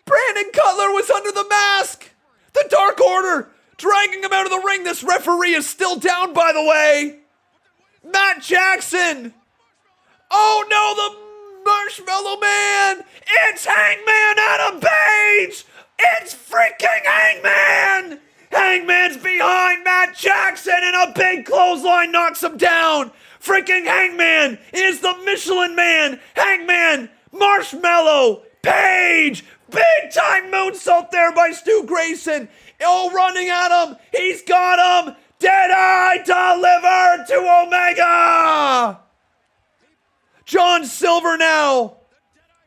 Brandon Cutler was under the mask! The Dark Order dragging him out of the ring. This referee is still down, by the way. Matt Jackson! Oh no, the Marshmallow Man! It's Hangman Adam Page! It's freaking Hangman! Hangman's behind Matt Jackson and a big clothesline knocks him down! Freaking Hangman is the Michelin Man! Hangman! Marshmallow! Page! Big time moonsault there by Stu Grayson! Oh, running at him! He's got him! Deadeye delivered to Omega! John Silver now!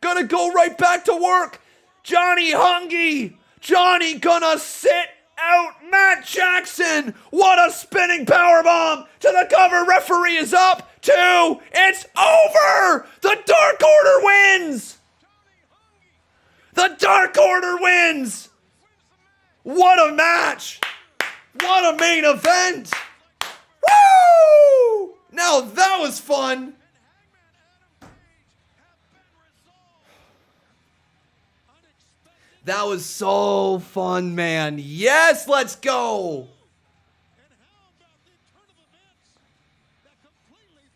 Gonna go right back to work! Johnny Hungy! Johnny gonna sit out Matt Jackson! What a spinning powerbomb to the cover! Referee is up! 2! It's over! The Dark Order wins! The Dark Order wins! What a match! What a main event! Woo! Now that was fun! That was so fun, man. Yes, let's go!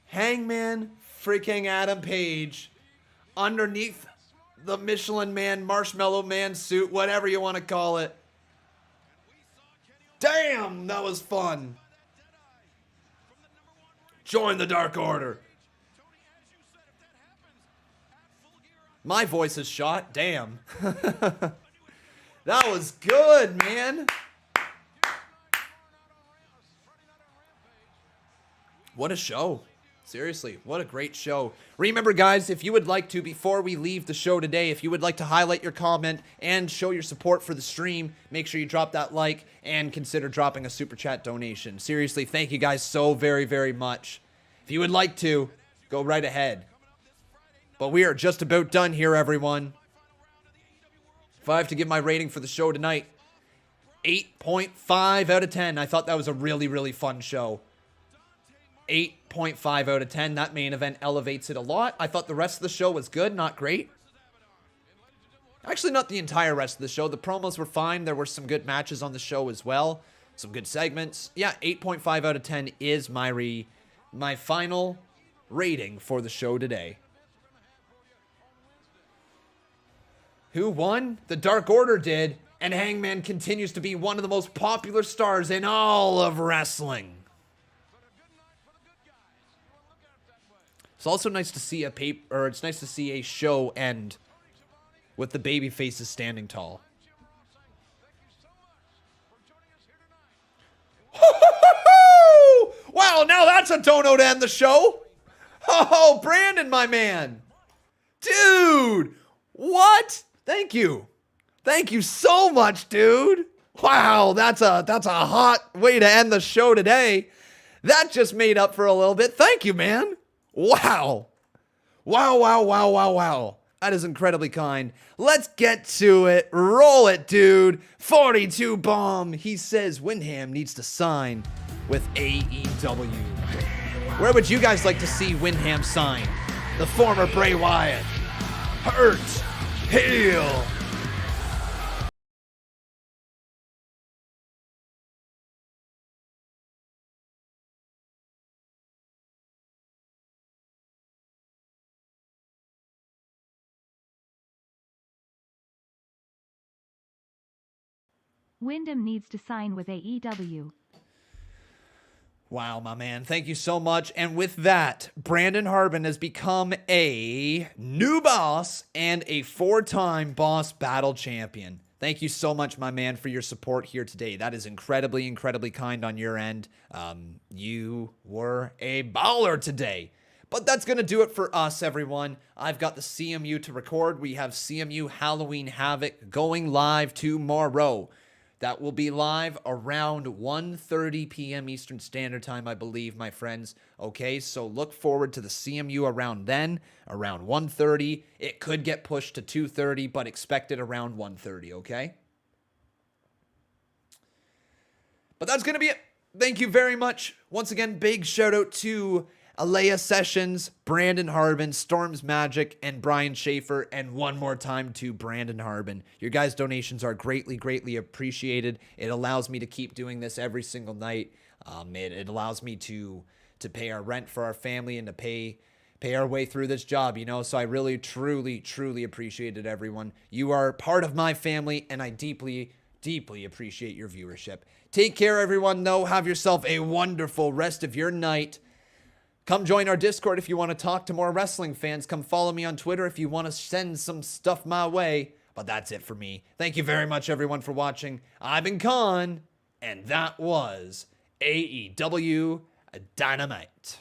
Hangman freaking Adam Page underneath the Michelin Man, Marshmallow Man suit, whatever you want to call it. Damn, that was fun. Join the Dark Order. My voice is shot. Damn. That was good, man. What a show. Seriously, what a great show. Remember, guys, if you would like to, before we leave the show today, if you would like to highlight your comment and show your support for the stream, make sure you drop that like and consider dropping a super chat donation. Seriously, thank you guys so very, very much. If you would like to, go right ahead. But we are just about done here, everyone. If I have to give my rating for the show tonight, 8.5 out of 10. I thought that was a really, really fun show. 8.5 out of 10. That main event elevates it a lot. I thought the rest of the show was good, not great. Actually, not the entire rest of the show. The promos were fine. There were some good matches on the show as well. Some good segments. Yeah, 8.5 out of 10 is my final rating for the show today. Who won? The Dark Order did, and Hangman continues to be one of the most popular stars in all of wrestling. It's also nice to see it's nice to see a show end with the baby faces standing tall. Wow, now that's a dono to end the show. Oh, Brandon, my man. Dude, what? Thank you. Thank you so much, dude. Wow, that's a hot way to end the show today. That just made up for a little bit. Thank you, man. Wow. Wow. That is incredibly kind. Let's get to it. Roll it, dude. 42 bomb. He says Windham needs to sign with AEW. Where would you guys like to see Windham sign? The former Bray Wyatt. Hurt. Heel. Wyndham needs to sign with AEW. Wow, my man. Thank you so much. And with that, Brandon Harbin has become a new boss and a 4-time boss battle champion. Thank you so much, my man, for your support here today. That is incredibly kind on your end. You were a baller today. But that's going to do it for us, everyone. I've got the CMU to record. We have CMU Halloween Havoc going live tomorrow. That will be live around 1:30 p.m. Eastern Standard Time, I believe, my friends. Okay, so look forward to the CMU around then, around 1:30. It could get pushed to 2:30, but expect it around 1:30, okay? But that's going to be it. Thank you very much. Once again, big shout out to Alea Sessions, Brandon Harbin, Storms Magic, and Brian Schaefer, and one more time to Brandon Harbin. Your guys' donations are greatly appreciated. It allows me to keep doing this every single night. It allows me to pay our rent for our family and to pay our way through this job, you know? So I really, truly appreciate it, everyone. You are part of my family, and I deeply appreciate your viewership. Take care, everyone, though. Have yourself a wonderful rest of your night. Come join our Discord if you want to talk to more wrestling fans. Come follow me on Twitter if you want to send some stuff my way. But that's it for me. Thank you very much, everyone, for watching. I've been Khan, and that was AEW Dynamite.